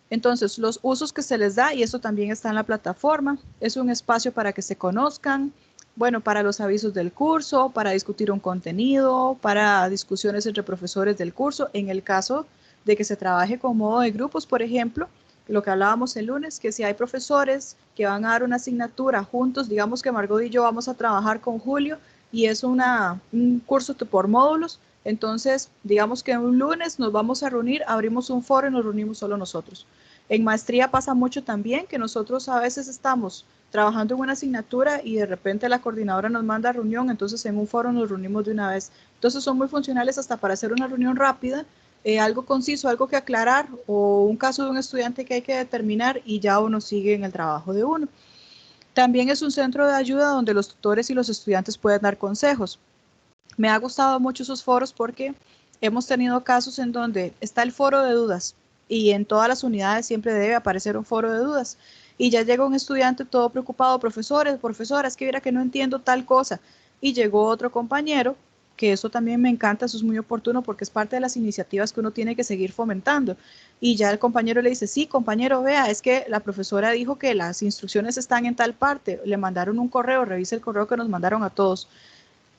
Entonces, los usos que se les da, y eso también está en la plataforma, es un espacio para que se conozcan, bueno, para los avisos del curso, para discutir un contenido, para discusiones entre profesores del curso, en el caso de que se trabaje con modo de grupos, por ejemplo, lo que hablábamos el lunes, que si hay profesores que van a dar una asignatura juntos, digamos que Margot y yo vamos a trabajar con Julio y es un curso por módulos, entonces digamos que un lunes nos vamos a reunir, abrimos un foro y nos reunimos solo nosotros. En maestría pasa mucho también que nosotros a veces estamos trabajando en una asignatura y de repente la coordinadora nos manda a reunión, entonces en un foro nos reunimos de una vez. Entonces son muy funcionales hasta para hacer una reunión rápida, algo conciso, algo que aclarar o un caso de un estudiante que hay que determinar y ya uno sigue en el trabajo de uno. También es un centro de ayuda donde los tutores y los estudiantes pueden dar consejos. Me ha gustado mucho esos foros porque hemos tenido casos en donde está el foro de dudas y en todas las unidades siempre debe aparecer un foro de dudas. Y ya llega un estudiante todo preocupado, profesores, profesoras, que viera que no entiendo tal cosa. Y llegó otro compañero, que eso también me encanta, eso es muy oportuno porque es parte de las iniciativas que uno tiene que seguir fomentando. Y ya el compañero le dice, sí, compañero, vea, es que la profesora dijo que las instrucciones están en tal parte, le mandaron un correo, revise el correo que nos mandaron a todos.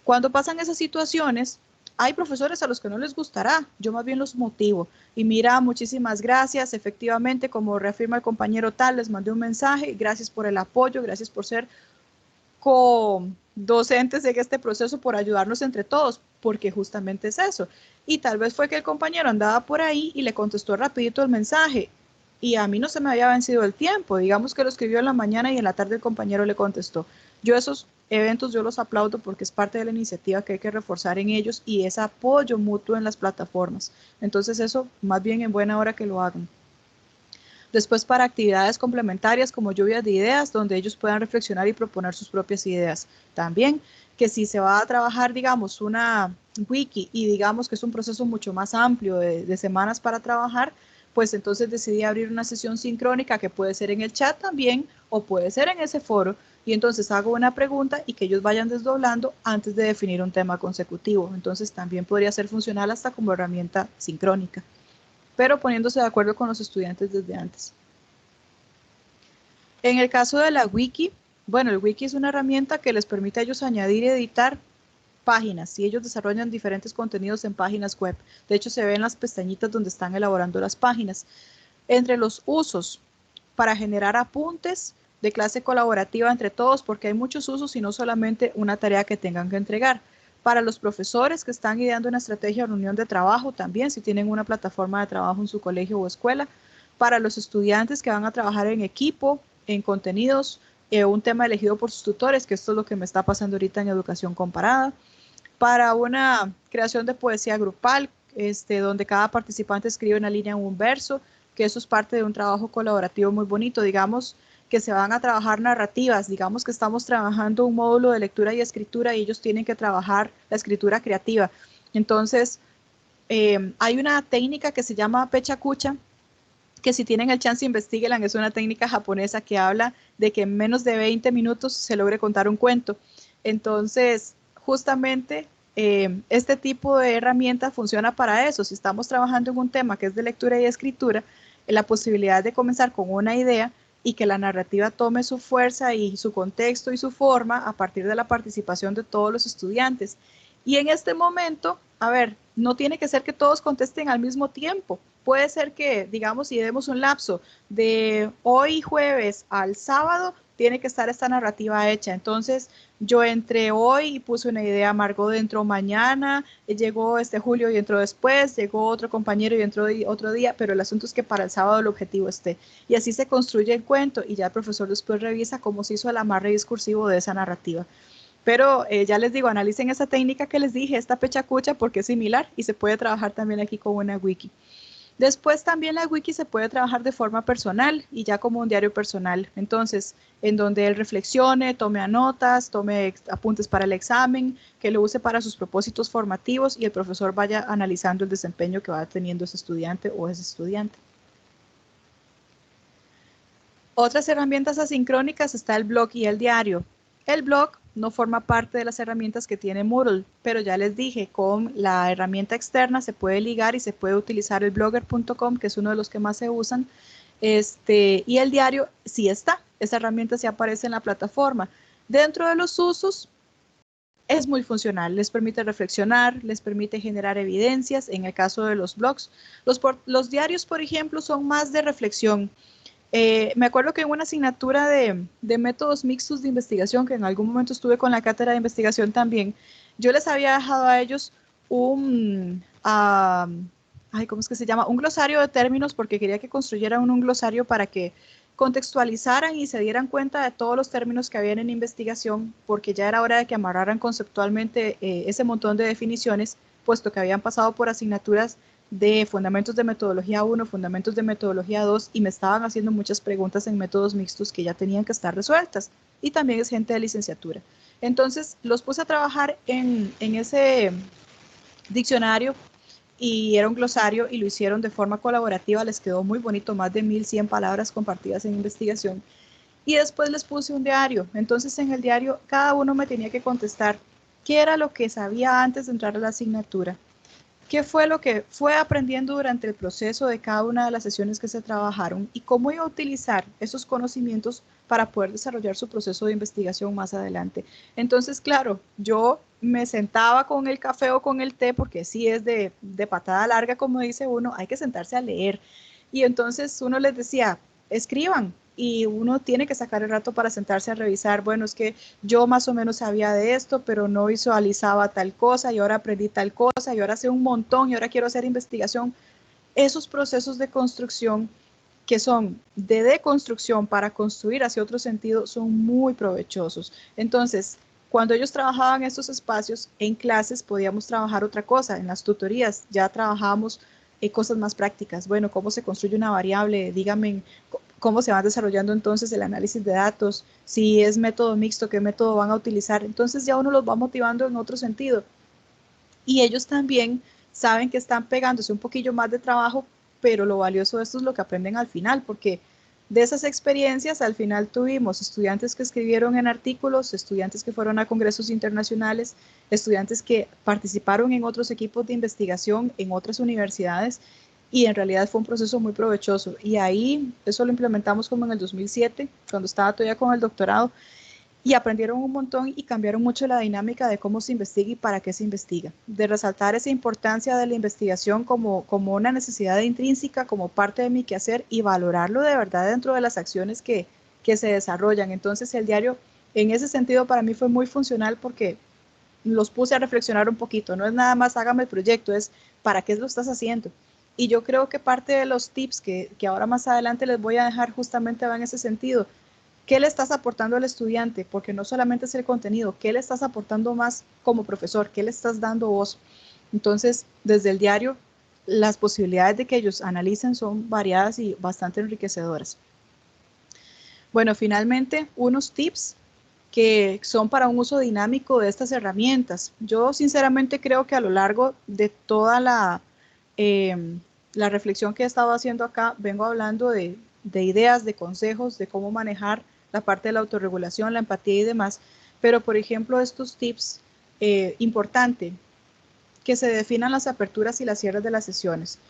Cuando pasan esas situaciones, hay profesores a los que no les gustará, yo más bien los motivo. Y mira, muchísimas gracias, efectivamente, como reafirma el compañero tal, les mandé un mensaje, gracias por el apoyo, gracias por ser co-docentes en este proceso, por ayudarnos entre todos, porque justamente es eso. Y tal vez fue que el compañero andaba por ahí y le contestó rapidito el mensaje, y a mí no se me había vencido el tiempo, digamos que lo escribió en la mañana y en la tarde el compañero le contestó. Yo esos eventos yo los aplaudo porque es parte de la iniciativa que hay que reforzar en ellos y es apoyo mutuo en las plataformas. Entonces eso, más bien en buena hora que lo hagan. Después para actividades complementarias como lluvias de ideas, donde ellos puedan reflexionar y proponer sus propias ideas. También que si se va a trabajar, digamos, una wiki y digamos que es un proceso mucho más amplio de semanas para trabajar, pues entonces decidí abrir una sesión sincrónica que puede ser en el chat también o puede ser en ese foro y entonces hago una pregunta y que ellos vayan desdoblando antes de definir un tema consecutivo. Entonces también podría ser funcional hasta como herramienta sincrónica, pero poniéndose de acuerdo con los estudiantes desde antes. En el caso de la wiki, Bueno, el wiki es una herramienta que les permite a ellos añadir y editar páginas, y ellos desarrollan diferentes contenidos en páginas web. De hecho, se ven las pestañitas donde están elaborando las páginas. Entre los usos, para generar apuntes de clase colaborativa entre todos, porque hay muchos usos y no solamente una tarea que tengan que entregar. Para los profesores que están ideando una estrategia de reunión de trabajo también, si tienen una plataforma de trabajo en su colegio o escuela. Para los estudiantes que van a trabajar en equipo, en contenidos, un tema elegido por sus tutores, que esto es lo que me está pasando ahorita en educación comparada. Para una creación de poesía grupal, donde cada participante escribe una línea en un verso, que eso es parte de un trabajo colaborativo muy bonito. Digamos que se van a trabajar narrativas, digamos que estamos trabajando un módulo de lectura y escritura y ellos tienen que trabajar la escritura creativa. Entonces, hay una técnica que se llama pecha kucha, que si tienen el chance investíguenla, es una técnica japonesa que habla de que en menos de 20 minutos se logre contar un cuento. Entonces, justamente este tipo de herramienta funciona para eso. Si estamos trabajando en un tema que es de lectura y escritura, la posibilidad de comenzar con una idea y que la narrativa tome su fuerza y su contexto y su forma a partir de la participación de todos los estudiantes. Y en este momento, a ver, no tiene que ser que todos contesten al mismo tiempo. Puede ser que, digamos, si demos un lapso de hoy jueves al sábado, tiene que estar esta narrativa hecha. Entonces, yo entré hoy y puse una idea, Margot entró mañana, llegó Julio y entró después, llegó otro compañero y entró otro día, pero el asunto es que para el sábado el objetivo esté. Y así se construye el cuento y ya el profesor después revisa cómo se hizo el amarre discursivo de esa narrativa. Pero ya les digo, analicen esa técnica que les dije, esta pechacucha, porque es similar y se puede trabajar también aquí con una wiki. Después también la wiki se puede trabajar de forma personal y ya como un diario personal. Entonces, en donde él reflexione, tome notas, tome apuntes para el examen, que lo use para sus propósitos formativos y el profesor vaya analizando el desempeño que va teniendo ese estudiante o ese estudiante. Otras herramientas asincrónicas está el blog y el diario. El blog no forma parte de las herramientas que tiene Moodle, pero ya les dije, con la herramienta externa se puede ligar y se puede utilizar el blogger.com, que es uno de los que más se usan, y el diario sí está, esa herramienta sí aparece en la plataforma. Dentro de los usos, es muy funcional, les permite reflexionar, les permite generar evidencias, en el caso de los blogs. Los diarios, por ejemplo, son más de reflexión. Me acuerdo que en una asignatura de métodos mixtos de investigación, que en algún momento estuve con la cátedra de investigación también, yo les había dejado a ellos un, ¿cómo es que se llama? Un glosario de términos, porque quería que construyeran un glosario para que contextualizaran y se dieran cuenta de todos los términos que habían en investigación, porque ya era hora de que amarraran conceptualmente ese montón de definiciones, puesto que habían pasado por asignaturas de fundamentos de metodología 1, fundamentos de metodología 2 y me estaban haciendo muchas preguntas en métodos mixtos que ya tenían que estar resueltas y también es gente de licenciatura. Entonces los puse a trabajar en ese diccionario y era un glosario y lo hicieron de forma colaborativa, les quedó muy bonito, más de 1100 palabras compartidas en investigación y después les puse un diario. Entonces en el diario cada uno me tenía que contestar qué era lo que sabía antes de entrar a la asignatura. ¿Qué fue lo que fue aprendiendo durante el proceso de cada una de las sesiones que se trabajaron y cómo iba a utilizar esos conocimientos para poder desarrollar su proceso de investigación más adelante? Entonces, claro, yo me sentaba con el café o con el té, porque sí es de patada larga, como dice uno, hay que sentarse a leer. Y entonces uno les decía, escriban, y uno tiene que sacar el rato para sentarse a revisar, bueno, es que yo más o menos sabía de esto, pero no visualizaba tal cosa y ahora aprendí tal cosa y ahora sé un montón y ahora quiero hacer investigación. Esos procesos de construcción que son de deconstrucción para construir hacia otro sentido son muy provechosos. Entonces, cuando ellos trabajaban estos espacios en clases podíamos trabajar otra cosa, en las tutorías ya trabajábamos cosas más prácticas. Bueno, cómo se construye una variable, díganme cómo se va desarrollando entonces el análisis de datos, si es método mixto, qué método van a utilizar. Entonces ya uno los va motivando en otro sentido. Y ellos también saben que están pegándose un poquillo más de trabajo, pero lo valioso de esto es lo que aprenden al final, porque de esas experiencias al final tuvimos estudiantes que escribieron en artículos, estudiantes que fueron a congresos internacionales, estudiantes que participaron en otros equipos de investigación en otras universidades y en realidad fue un proceso muy provechoso. Y ahí eso lo implementamos como en el 2007, cuando estaba todavía con el doctorado, y aprendieron un montón y cambiaron mucho la dinámica de cómo se investiga y para qué se investiga, de resaltar esa importancia de la investigación como una necesidad intrínseca, como parte de mi quehacer y valorarlo de verdad dentro de las acciones que se desarrollan. Entonces el diario en ese sentido para mí fue muy funcional porque los puse a reflexionar un poquito, no es nada más hágame el proyecto, es para qué lo estás haciendo. Y yo creo que parte de los tips que ahora más adelante les voy a dejar justamente va en ese sentido. ¿Qué le estás aportando al estudiante? Porque no solamente es el contenido, ¿qué le estás aportando más como profesor? ¿Qué le estás dando vos? Entonces, desde el diario, las posibilidades de que ellos analicen son variadas y bastante enriquecedoras. Bueno, finalmente, unos tips que son para un uso dinámico de estas herramientas. Yo sinceramente creo que a lo largo de toda la reflexión que he estado haciendo acá, vengo hablando de ideas, de consejos, de cómo manejar la parte de la autorregulación, la empatía y demás. Pero, por ejemplo, estos tips, importante, que se definan las aperturas y las cierres de las sesiones.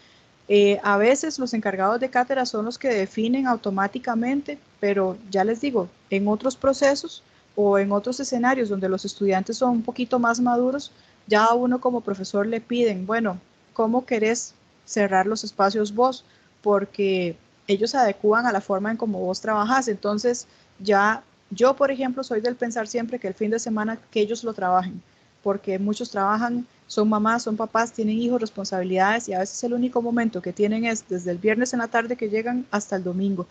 A veces los encargados de cátedra son los que definen automáticamente, pero ya les digo, en otros procesos o en otros escenarios donde los estudiantes son un poquito más maduros, ya a uno como profesor le piden, bueno, ¿cómo querés cerrar los espacios vos? Porque ellos se adecúan a la forma en cómo vos trabajás. Entonces, ya yo, por ejemplo, soy del pensar siempre que el fin de semana que ellos lo trabajen, porque muchos trabajan, son mamás, son papás, tienen hijos, responsabilidades y a veces el único momento que tienen es desde el viernes en la tarde que llegan hasta el domingo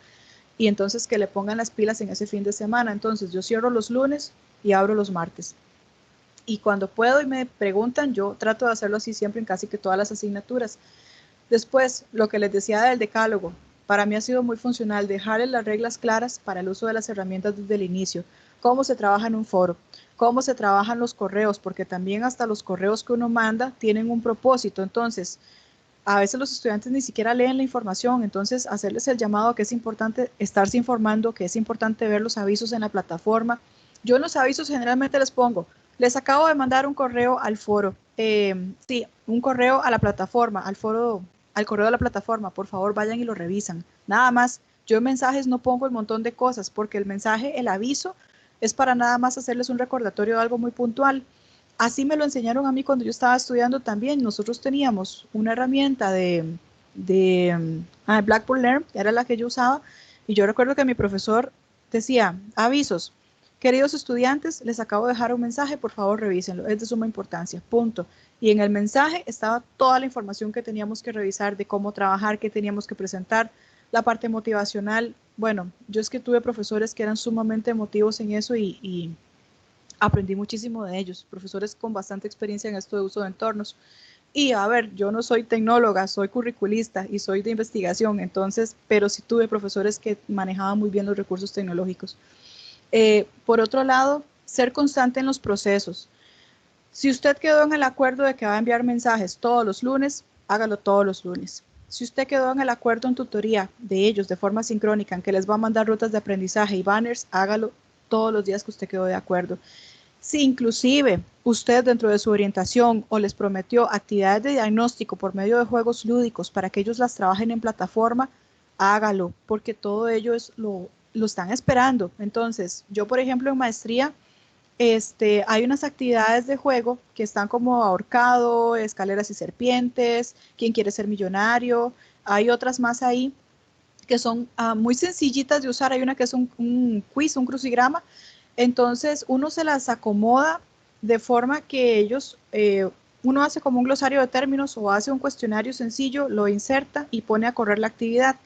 y entonces que le pongan las pilas en ese fin de semana. Entonces yo cierro los lunes y abro los martes. Y cuando puedo y me preguntan, yo trato de hacerlo así siempre en casi que todas las asignaturas. Después, lo que les decía del decálogo, para mí ha sido muy funcional dejarles las reglas claras para el uso de las herramientas desde el inicio, cómo se trabaja en un foro, cómo se trabajan los correos, porque también hasta los correos que uno manda tienen un propósito. Entonces, a veces los estudiantes ni siquiera leen la información, entonces hacerles el llamado que es importante estarse informando, que es importante ver los avisos en la plataforma. Yo en los avisos generalmente les pongo, les acabo de mandar un correo al foro, sí, un correo a la plataforma, al foro, al correo de la plataforma, por favor vayan y lo revisan. Nada más, yo en mensajes no pongo el montón de cosas, porque el mensaje, el aviso, es para nada más hacerles un recordatorio de algo muy puntual. Así me lo enseñaron a mí cuando yo estaba estudiando también. Nosotros teníamos una herramienta de Blackboard Learn, que era la que yo usaba, y yo recuerdo que mi profesor decía, avisos, queridos estudiantes, les acabo de dejar un mensaje, por favor revísenlo, es de suma importancia, punto. Y en el mensaje estaba toda la información que teníamos que revisar de cómo trabajar, qué teníamos que presentar, la parte motivacional. Bueno, yo es que tuve profesores que eran sumamente emotivos en eso y aprendí muchísimo de ellos, profesores con bastante experiencia en esto de uso de entornos. Y a ver, yo no soy tecnóloga, soy curriculista y soy de investigación, entonces, pero sí tuve profesores que manejaban muy bien los recursos tecnológicos. Por otro lado, ser constante en los procesos. Si usted quedó en el acuerdo de que va a enviar mensajes todos los lunes, hágalo todos los lunes. Si usted quedó en el acuerdo en tutoría de ellos de forma sincrónica, en que les va a mandar rutas de aprendizaje y banners, hágalo todos los días que usted quedó de acuerdo. Si inclusive usted dentro de su orientación o les prometió actividades de diagnóstico por medio de juegos lúdicos para que ellos las trabajen en plataforma, hágalo, porque todo ello lo están esperando. Entonces, yo por ejemplo en maestría, hay unas actividades de juego que están como ahorcado, escaleras y serpientes, quién quiere ser millonario, hay otras más ahí que son muy sencillitas de usar, hay una que es un quiz, un crucigrama, entonces uno se las acomoda de forma que ellos, uno hace como un glosario de términos o hace un cuestionario sencillo, lo inserta y pone a correr la actividad.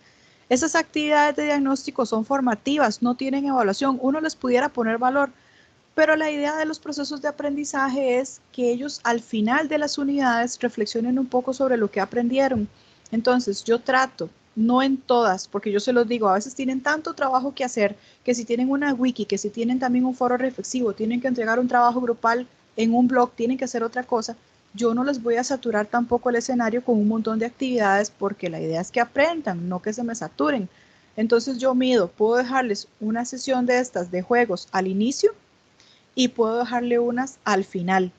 Esas actividades de diagnóstico son formativas, no tienen evaluación, uno les pudiera poner valor, pero la idea de los procesos de aprendizaje es que ellos al final de las unidades reflexionen un poco sobre lo que aprendieron. Entonces yo trato, no en todas, porque yo se los digo, a veces tienen tanto trabajo que hacer, que si tienen una wiki, que si tienen también un foro reflexivo, tienen que entregar un trabajo grupal en un blog, tienen que hacer otra cosa, yo no les voy a saturar tampoco el escenario con un montón de actividades, porque la idea es que aprendan, no que se me saturen. Entonces yo mido, puedo dejarles una sesión de estas de juegos al inicio, y puedo dejarle unas al final.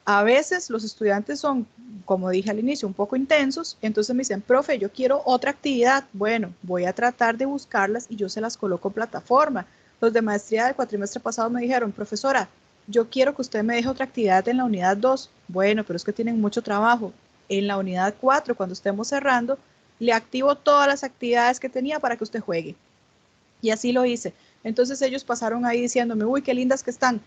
A veces los estudiantes son, como dije al inicio, un poco intensos, entonces me dicen, profe, yo quiero otra actividad. Bueno, voy a tratar de buscarlas y yo se las coloco en plataforma. Los de maestría del cuatrimestre pasado me dijeron, profesora, yo quiero que usted me deje otra actividad en la unidad 2. Bueno, pero es que tienen mucho trabajo. En la unidad 4, cuando estemos cerrando, le activo todas las actividades que tenía para que usted juegue. Y así lo hice. Entonces ellos pasaron ahí diciéndome, uy, qué lindas que están.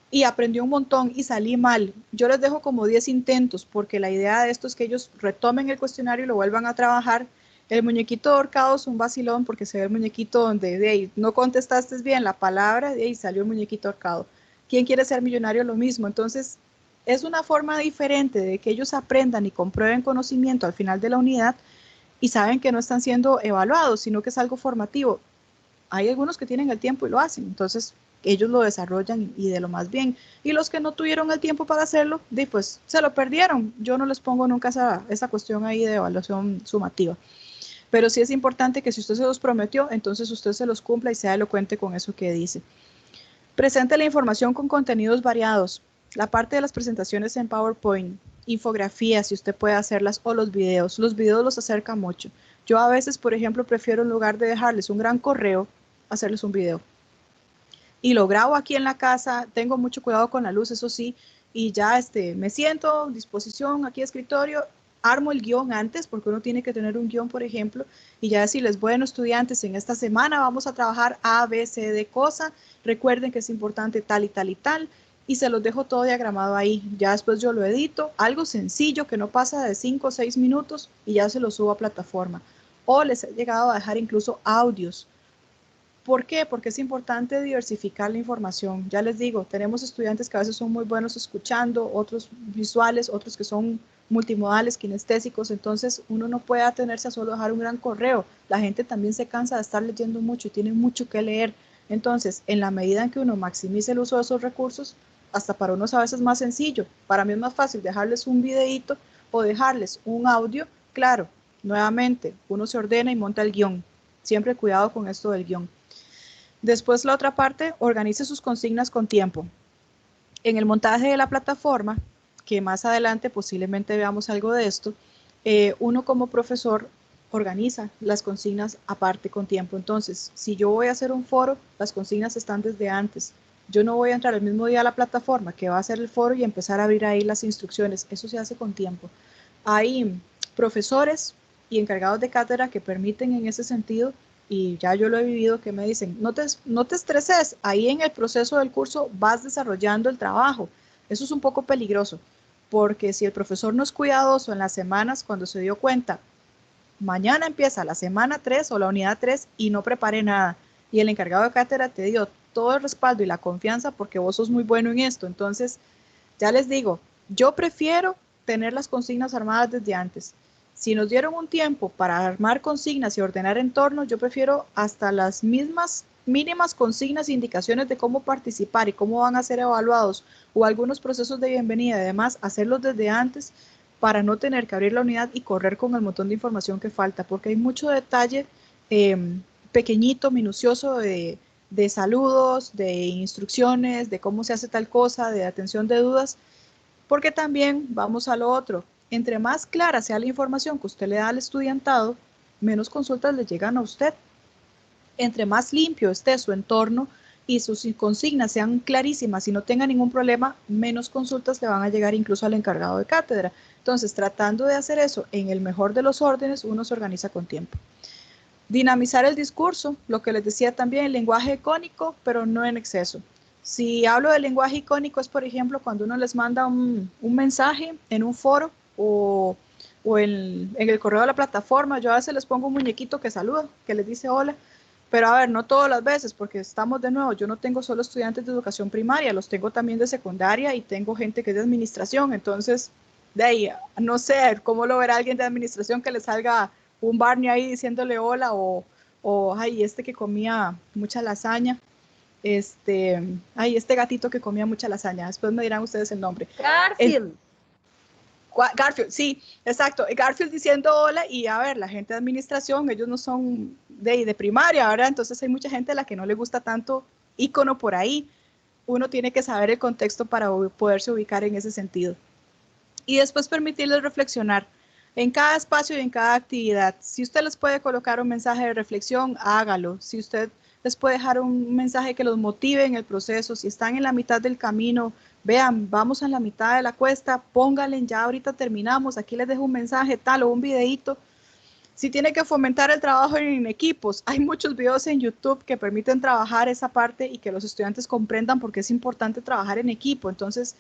Y aprendí un montón y salí mal. Yo les dejo como 10 intentos porque la idea de esto es que ellos retomen el cuestionario y lo vuelvan a trabajar. El muñequito de ahorcado es un vacilón porque se ve el muñequito donde de ahí, no contestaste bien la palabra de ahí salió el muñequito ahorcado. ¿Quién quiere ser millonario? Lo mismo. Entonces es una forma diferente de que ellos aprendan y comprueben conocimiento al final de la unidad y saben que no están siendo evaluados, sino que es algo formativo. Hay algunos que tienen el tiempo y lo hacen, entonces ellos lo desarrollan y de lo más bien. Y los que no tuvieron el tiempo para hacerlo, pues se lo perdieron. Yo no les pongo nunca esa cuestión ahí de evaluación sumativa. Pero sí es importante que si usted se los prometió, entonces usted se los cumpla y sea elocuente con eso que dice. Presente la información con contenidos variados. La parte de las presentaciones en PowerPoint, infografías, si usted puede hacerlas, o los videos. Los videos los acercan mucho. Yo a veces, por ejemplo, prefiero en lugar de dejarles un gran correo, hacerles un video. Y lo grabo aquí en la casa, tengo mucho cuidado con la luz, eso sí, y ya me siento, disposición aquí escritorio, armo el guión antes, porque uno tiene que tener un guión, por ejemplo, y ya decirles, bueno, estudiantes, en esta semana vamos a trabajar A, B, C, D cosa, recuerden que es importante tal y tal y tal, y se los dejo todo diagramado ahí, ya después yo lo edito, algo sencillo que no pasa de 5 o 6 minutos, y ya se lo subo a plataforma. O les he llegado a dejar incluso audios. ¿Por qué? Porque es importante diversificar la información. Ya les digo, tenemos estudiantes que a veces son muy buenos escuchando, otros visuales, otros que son multimodales, kinestésicos, entonces uno no puede atenerse a solo dejar un gran correo. La gente también se cansa de estar leyendo mucho y tiene mucho que leer. Entonces, en la medida en que uno maximice el uso de esos recursos, hasta para unos a veces más sencillo. Para mí es más fácil dejarles un videíto o dejarles un audio. Claro, nuevamente, uno se ordena y monta el guión. Siempre cuidado con esto del guión. Después la otra parte, organice sus consignas con tiempo. En el montaje de la plataforma, que más adelante posiblemente veamos algo de esto, uno como profesor organiza las consignas aparte con tiempo. Entonces, si yo voy a hacer un foro, las consignas están desde antes. Yo no voy a entrar el mismo día a la plataforma que va a hacer el foro y empezar a abrir ahí las instrucciones. Eso se hace con tiempo. Hay profesores y encargados de cátedra que permiten en ese sentido y ya yo lo he vivido, que me dicen, no te estreses, ahí en el proceso del curso vas desarrollando el trabajo. Eso es un poco peligroso, porque si el profesor no es cuidadoso en las semanas, cuando se dio cuenta, mañana empieza la semana 3 o la unidad 3 y no preparé nada, y el encargado de cátedra te dio todo el respaldo y la confianza porque vos sos muy bueno en esto, entonces, ya les digo, yo prefiero tener las consignas armadas desde antes. Si nos dieron un tiempo para armar consignas y ordenar entornos, yo prefiero hasta las mismas mínimas consignas e indicaciones de cómo participar y cómo van a ser evaluados o algunos procesos de bienvenida y demás, hacerlos desde antes para no tener que abrir la unidad y correr con el montón de información que falta, porque hay mucho detalle eh, pequeñito, minucioso de saludos, de instrucciones, de cómo se hace tal cosa, de atención de dudas, porque también vamos a lo otro. Entre más clara sea la información que usted le da al estudiantado, menos consultas le llegan a usted. Entre más limpio esté su entorno y sus consignas sean clarísimas y no tenga ningún problema, menos consultas le van a llegar incluso al encargado de cátedra. Entonces, tratando de hacer eso en el mejor de los órdenes, uno se organiza con tiempo. Dinamizar el discurso, lo que les decía también, el lenguaje icónico, pero no en exceso. Si hablo del lenguaje icónico es, por ejemplo, cuando uno les manda un mensaje en un foro o en el correo de la plataforma, yo a veces les pongo un muñequito que saluda, que les dice hola, pero a ver, no todas las veces, porque estamos de nuevo, yo no tengo solo estudiantes de educación primaria, los tengo también de secundaria y tengo gente que es de administración, entonces, de ahí, no sé cómo lo verá alguien de administración que le salga un Barney ahí diciéndole hola o ay, este que comía mucha lasaña, ay, este gatito que comía mucha lasaña, después me dirán ustedes el nombre. Garfield. Garfield, sí, exacto. Garfield diciendo hola y a ver, la gente de administración, ellos no son de primaria, ¿verdad? Entonces hay mucha gente a la que no le gusta tanto icono por ahí. Uno tiene que saber el contexto para poderse ubicar en ese sentido. Y después permitirles reflexionar en cada espacio y en cada actividad. Si usted les puede colocar un mensaje de reflexión, hágalo. Si usted les puede dejar un mensaje que los motive en el proceso. Si están en la mitad del camino, vean, vamos a la mitad de la cuesta, pónganle, ya ahorita terminamos, aquí les dejo un mensaje tal o un videíto. Si tiene que fomentar el trabajo en equipos, hay muchos videos en YouTube que permiten trabajar esa parte y que los estudiantes comprendan por qué es importante trabajar en equipo. Entonces,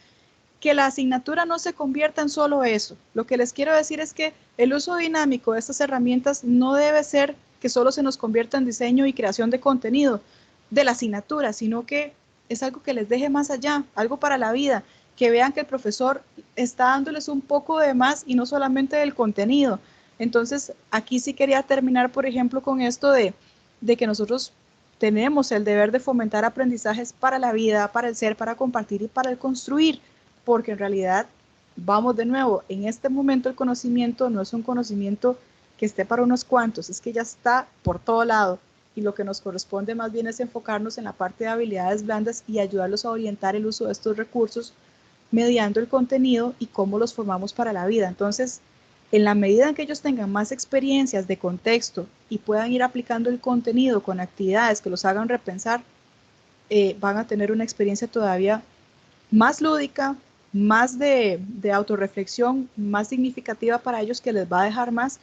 que la asignatura no se convierta en solo eso. Lo que les quiero decir es que el uso dinámico de estas herramientas no debe ser que solo se nos convierta en diseño y creación de contenido de la asignatura, sino que es algo que les deje más allá, algo para la vida, que vean que el profesor está dándoles un poco de más y no solamente del contenido. Entonces, aquí sí quería terminar, por ejemplo, con esto de que nosotros tenemos el deber de fomentar aprendizajes para la vida, para el ser, para compartir y para el construir, porque en realidad, vamos de nuevo, en este momento el conocimiento no es un conocimiento que esté para unos cuantos, es que ya está por todo lado y lo que nos corresponde más bien es enfocarnos en la parte de habilidades blandas y ayudarlos a orientar el uso de estos recursos mediando el contenido y cómo los formamos para la vida. Entonces, en la medida en que ellos tengan más experiencias de contexto y puedan ir aplicando el contenido con actividades que los hagan repensar, van a tener una experiencia todavía más lúdica, más de autorreflexión, más significativa para ellos, que les va a dejar más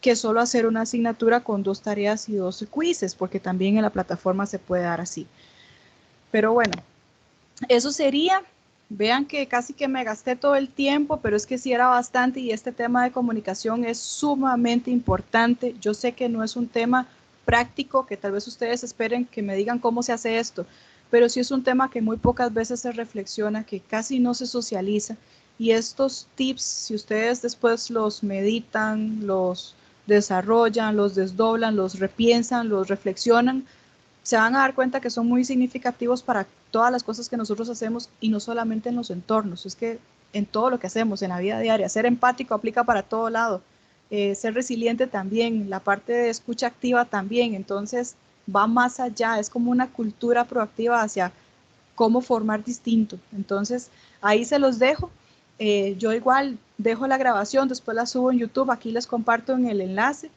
que solo hacer una asignatura con 2 tareas y 2 quizzes, porque también en la plataforma se puede dar así. Pero bueno, eso sería. Vean que casi que me gasté todo el tiempo, pero es que sí era bastante y este tema de comunicación es sumamente importante. Yo sé que no es un tema práctico, que tal vez ustedes esperen que me digan cómo se hace esto, pero sí es un tema que muy pocas veces se reflexiona, que casi no se socializa. Y estos tips, si ustedes después los meditan, los desarrollan, los desdoblan, los repiensan, los reflexionan, se van a dar cuenta que son muy significativos para todas las cosas que nosotros hacemos y no solamente en los entornos, es que en todo lo que hacemos, en la vida diaria. Ser empático aplica para todo lado, ser resiliente también, la parte de escucha activa también, entonces va más allá, es como una cultura proactiva hacia cómo formar distinto. Entonces, ahí se los dejo. Yo igual dejo la grabación, después la subo en YouTube, aquí les comparto en el enlace.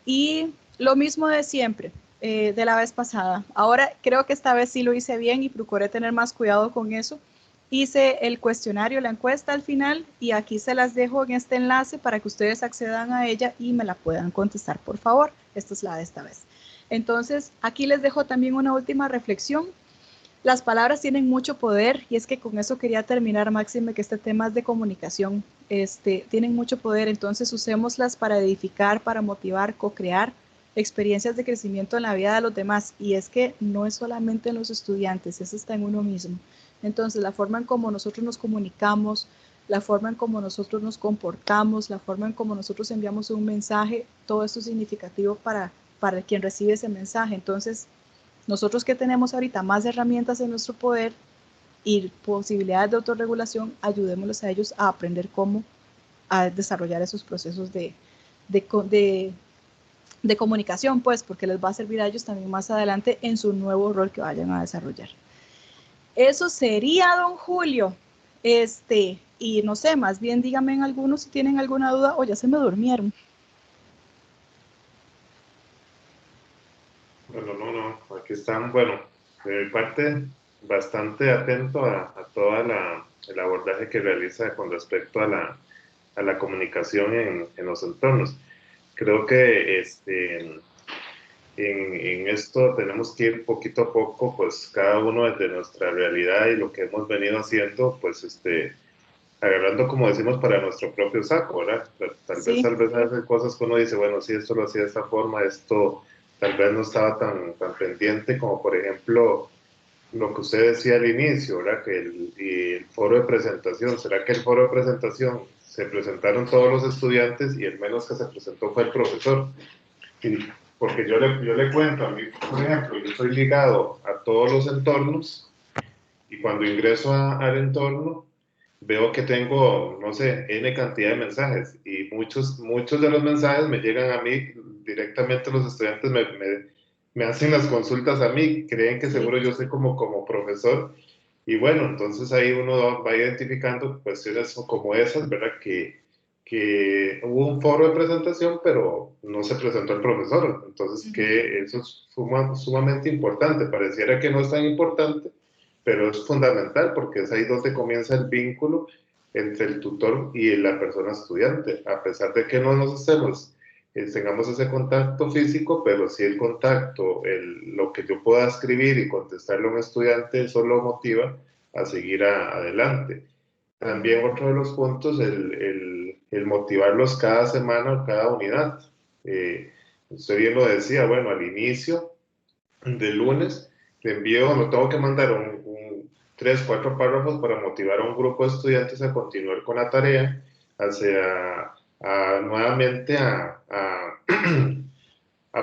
Y lo mismo de siempre, de la vez pasada. Ahora creo que esta vez sí lo hice bien y procuré tener más cuidado con eso. Hice el cuestionario, la encuesta al final, y aquí se las dejo en este enlace para que ustedes accedan a ella y me la puedan contestar, por favor. Esta es la de esta vez. Entonces, aquí les dejo también una última reflexión. Las palabras tienen mucho poder y es que con eso quería terminar, Máxime, que este tema es de comunicación. Tienen mucho poder, entonces usémoslas para edificar, para motivar, co-crear experiencias de crecimiento en la vida de los demás. Y es que no es solamente en los estudiantes, eso está en uno mismo. Entonces, la forma en cómo nosotros nos comunicamos, la forma en cómo nosotros nos comportamos, la forma en cómo nosotros enviamos un mensaje, todo esto es significativo para quien recibe ese mensaje. Entonces, nosotros que tenemos ahorita más herramientas en nuestro poder y posibilidades de autorregulación, ayudémoslos a ellos a aprender cómo a desarrollar esos procesos de comunicación, pues, porque les va a servir a ellos también más adelante en su nuevo rol que vayan a desarrollar. Eso sería, don Julio. Y no sé, más bien díganme en algunos si tienen alguna duda o ya se me durmieron. Bueno, no, aquí están, bueno, de mi parte, bastante atento a todo el abordaje que realiza con respecto a la comunicación en los entornos. Creo que en esto tenemos que ir poquito a poco, pues cada uno desde nuestra realidad y lo que hemos venido haciendo, pues agarrando, como decimos, para nuestro propio saco, ¿verdad? Tal Sí, vez hace cosas que uno dice, bueno, si esto lo hacía de esta forma, esto tal vez no estaba tan pendiente como, por ejemplo, lo que usted decía al inicio, ¿verdad? Que y el foro de presentación, ¿será que el foro de presentación se presentaron todos los estudiantes y el menos que se presentó fue el profesor? Y porque yo le cuento a mí, por ejemplo, yo estoy ligado a todos los entornos y cuando ingreso al entorno veo que tengo, no sé, N cantidad de mensajes y muchos de los mensajes me llegan a mí directamente, los estudiantes me hacen las consultas a mí, creen que sí. seguro yo soy como profesor y bueno, entonces ahí uno va identificando cuestiones como esas, ¿verdad? que hubo un foro de presentación, pero no se presentó el profesor. Entonces, que eso es sumamente importante. Pareciera que no es tan importante, pero es fundamental porque es ahí donde comienza el vínculo entre el tutor y la persona estudiante. A pesar de que no nos estemos, tengamos ese contacto físico, pero sí el contacto, lo que yo pueda escribir y contestarle a un estudiante, eso lo motiva a seguir adelante. También otro de los puntos, el motivarlos cada semana o cada unidad. Usted bien lo decía, bueno, al inicio del lunes le envío, no tengo que mandar 3, 4 párrafos para motivar a un grupo de estudiantes a continuar con la tarea, nuevamente a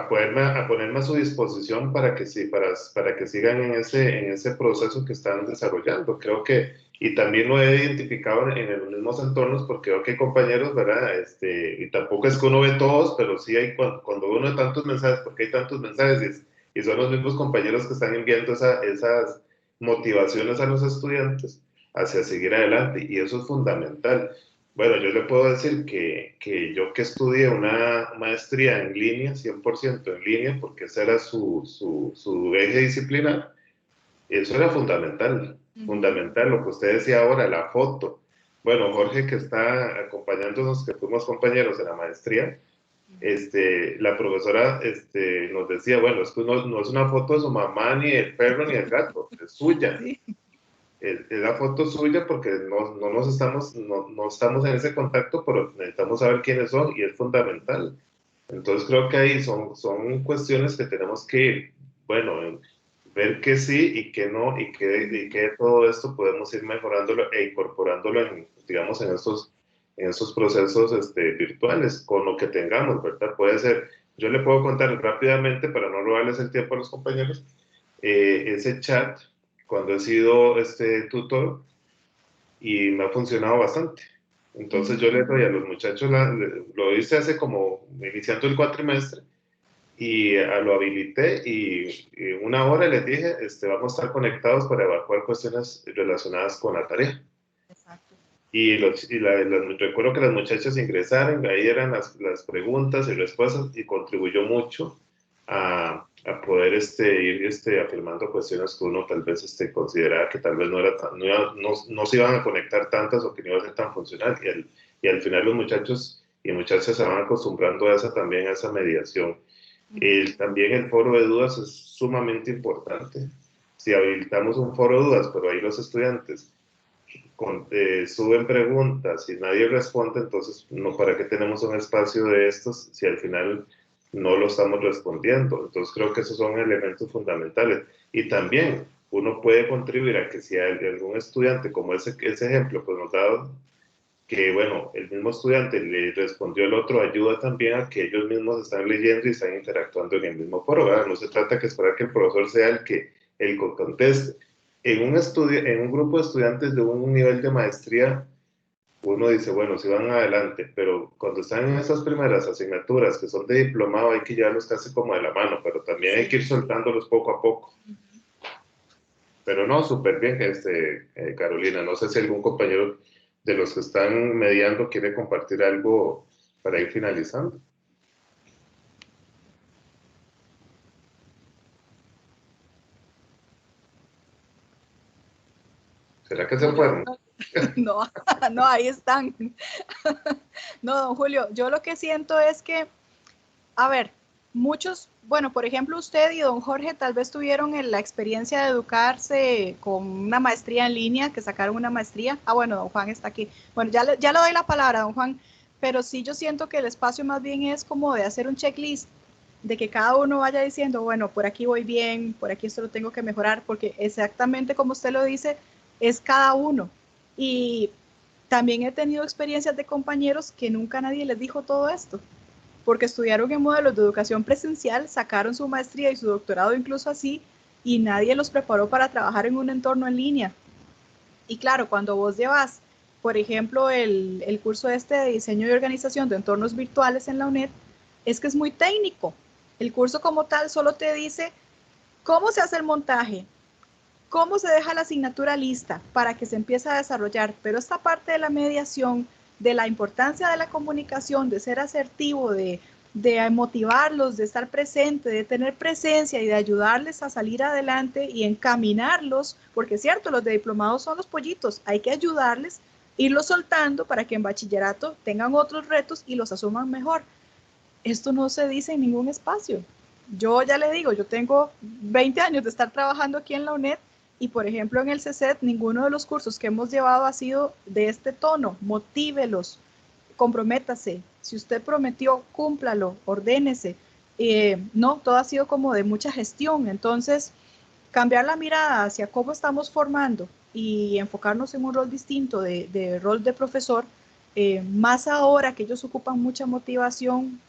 ponerme a su disposición para que, sí, para que sigan en ese proceso que están desarrollando. Creo que, y también lo he identificado en los mismos entornos, porque veo que hay compañeros, ¿verdad? Y tampoco es que uno ve todos, pero sí hay, cuando uno ve tantos mensajes, porque hay tantos mensajes, y son los mismos compañeros que están enviando esas motivaciones a los estudiantes hacia seguir adelante, y eso es fundamental. Bueno, yo le puedo decir que yo que estudié una maestría en línea, 100% en línea, porque ese era su eje disciplinar, eso era fundamental, fundamental. Lo que usted decía ahora, la foto. Bueno, Jorge, que está acompañándonos, que fuimos compañeros de la maestría, la profesora nos decía, bueno, es que no es una foto de su mamá, ni el perro, ni el gato, es suya. Sí. Es la foto suya porque no estamos en ese contacto, pero necesitamos saber quiénes son y es fundamental. Entonces creo que ahí son cuestiones que tenemos que ir, bueno, ver que sí y que no, y que todo esto podemos ir mejorándolo e incorporándolo digamos, en estos procesos virtuales, con lo que tengamos, ¿verdad? Puede ser, yo le puedo contar rápidamente, para no robarles el tiempo a los compañeros, ese chat cuando he sido tutor y me ha funcionado bastante. Entonces yo le doy a los muchachos, lo hice hace como iniciando el cuatrimestre y lo habilité y en una hora les dije, vamos a estar conectados para evacuar cuestiones relacionadas con la tarea. Exacto. Recuerdo que las muchachas ingresaron, ahí eran las preguntas y respuestas y contribuyó mucho a poder ir afirmando cuestiones que uno tal vez consideraba que tal vez no se iban a conectar tantas o que no iba a ser tan funcional. Y al final los muchachos y muchachas se van acostumbrando también a esa mediación. También el foro de dudas es sumamente importante. Si habilitamos un foro de dudas, pero ahí los estudiantes suben preguntas y nadie responde, entonces, no, ¿para qué tenemos un espacio de estos si al final no lo estamos respondiendo? Entonces, creo que esos son elementos fundamentales. Y también uno puede contribuir a que si hay algún estudiante, como ese ejemplo, pues nos da que, bueno, el mismo estudiante le respondió al otro, ayuda también a que ellos mismos están leyendo y están interactuando en el mismo foro, ¿verdad? No se trata que esperar que el profesor sea el que conteste. En un grupo de estudiantes de un nivel de maestría, uno dice, bueno, si van adelante, pero cuando están en esas primeras asignaturas que son de diplomado, hay que llevarlos casi como de la mano, pero también hay que ir soltándolos poco a poco. Pero no, súper bien, Carolina. No sé si algún compañero de los que están mediando quiere compartir algo para ir finalizando. ¿Será que se fueron? No, no, ahí están. No, don Julio, yo lo que siento es que, a ver, muchos, bueno, por ejemplo, usted y don Jorge tal vez tuvieron la experiencia de educarse con una maestría en línea, que sacaron una maestría. Ah, bueno, don Juan está aquí. Bueno, ya le doy la palabra, don Juan, pero sí yo siento que el espacio más bien es como de hacer un checklist, de que cada uno vaya diciendo, bueno, por aquí voy bien, por aquí esto lo tengo que mejorar, porque exactamente como usted lo dice, es cada uno. Y también he tenido experiencias de compañeros que nunca nadie les dijo todo esto, porque estudiaron en modelos de educación presencial, sacaron su maestría y su doctorado incluso así, y nadie los preparó para trabajar en un entorno en línea. Y claro, cuando vos llevas, por ejemplo, el curso de diseño y organización de entornos virtuales en la UNED, es que es muy técnico. El curso como tal solo te dice cómo se hace el montaje, cómo se deja la asignatura lista para que se empiece a desarrollar, pero esta parte de la mediación de la importancia de la comunicación, de ser asertivo, de motivarlos, de estar presente, de tener presencia y de ayudarles a salir adelante y encaminarlos, porque es cierto, los de diplomados son los pollitos, hay que ayudarles, irlos soltando para que en bachillerato tengan otros retos y los asuman mejor. Esto no se dice en ningún espacio. Yo ya le digo, yo tengo 20 años de estar trabajando aquí en la UNED y, por ejemplo, en el CECET, ninguno de los cursos que hemos llevado ha sido de este tono. Motívelos, comprométase. Si usted prometió, cúmplalo, ordénese. No, todo ha sido como de mucha gestión. Entonces, cambiar la mirada hacia cómo estamos formando y enfocarnos en un rol distinto de rol de profesor, más ahora que ellos ocupan mucha motivación,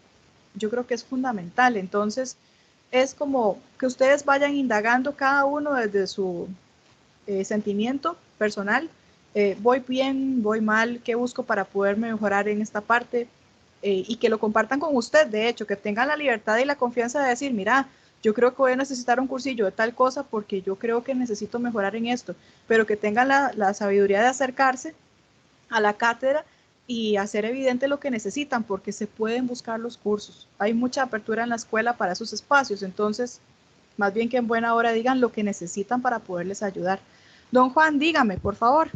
yo creo que es fundamental. Entonces, es como que ustedes vayan indagando cada uno desde su sentimiento personal. Voy bien, voy mal, qué busco para poder mejorar en esta parte, y que lo compartan con usted, de hecho, que tengan la libertad y la confianza de decir, mira, yo creo que voy a necesitar un cursillo de tal cosa porque yo creo que necesito mejorar en esto, pero que tengan la sabiduría de acercarse a la cátedra y hacer evidente lo que necesitan, porque se pueden buscar los cursos. Hay mucha apertura en la escuela para esos espacios, entonces, más bien que en buena hora digan lo que necesitan para poderles ayudar. Don Juan, dígame, por favor.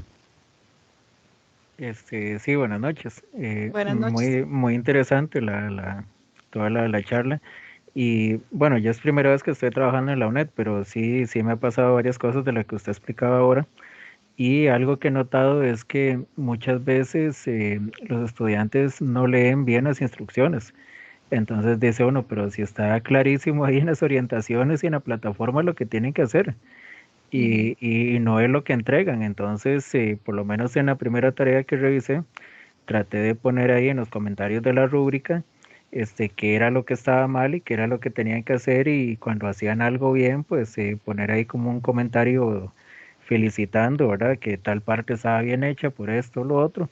Sí, buenas noches. Buenas noches. Muy interesante toda la charla. Y bueno, ya es primera vez que estoy trabajando en la UNED, pero sí me ha pasado varias cosas de las que usted explicaba ahora. Y algo que he notado es que muchas veces los estudiantes no leen bien las instrucciones. Entonces dice uno, pero si está clarísimo ahí en las orientaciones y en la plataforma lo que tienen que hacer y no es lo que entregan. Entonces, por lo menos en la primera tarea que revisé, traté de poner ahí en los comentarios de la rúbrica qué era lo que estaba mal y qué era lo que tenían que hacer, y cuando hacían algo bien, pues poner ahí como un comentario felicitando, ¿verdad? Que tal parte estaba bien hecha por esto o lo otro.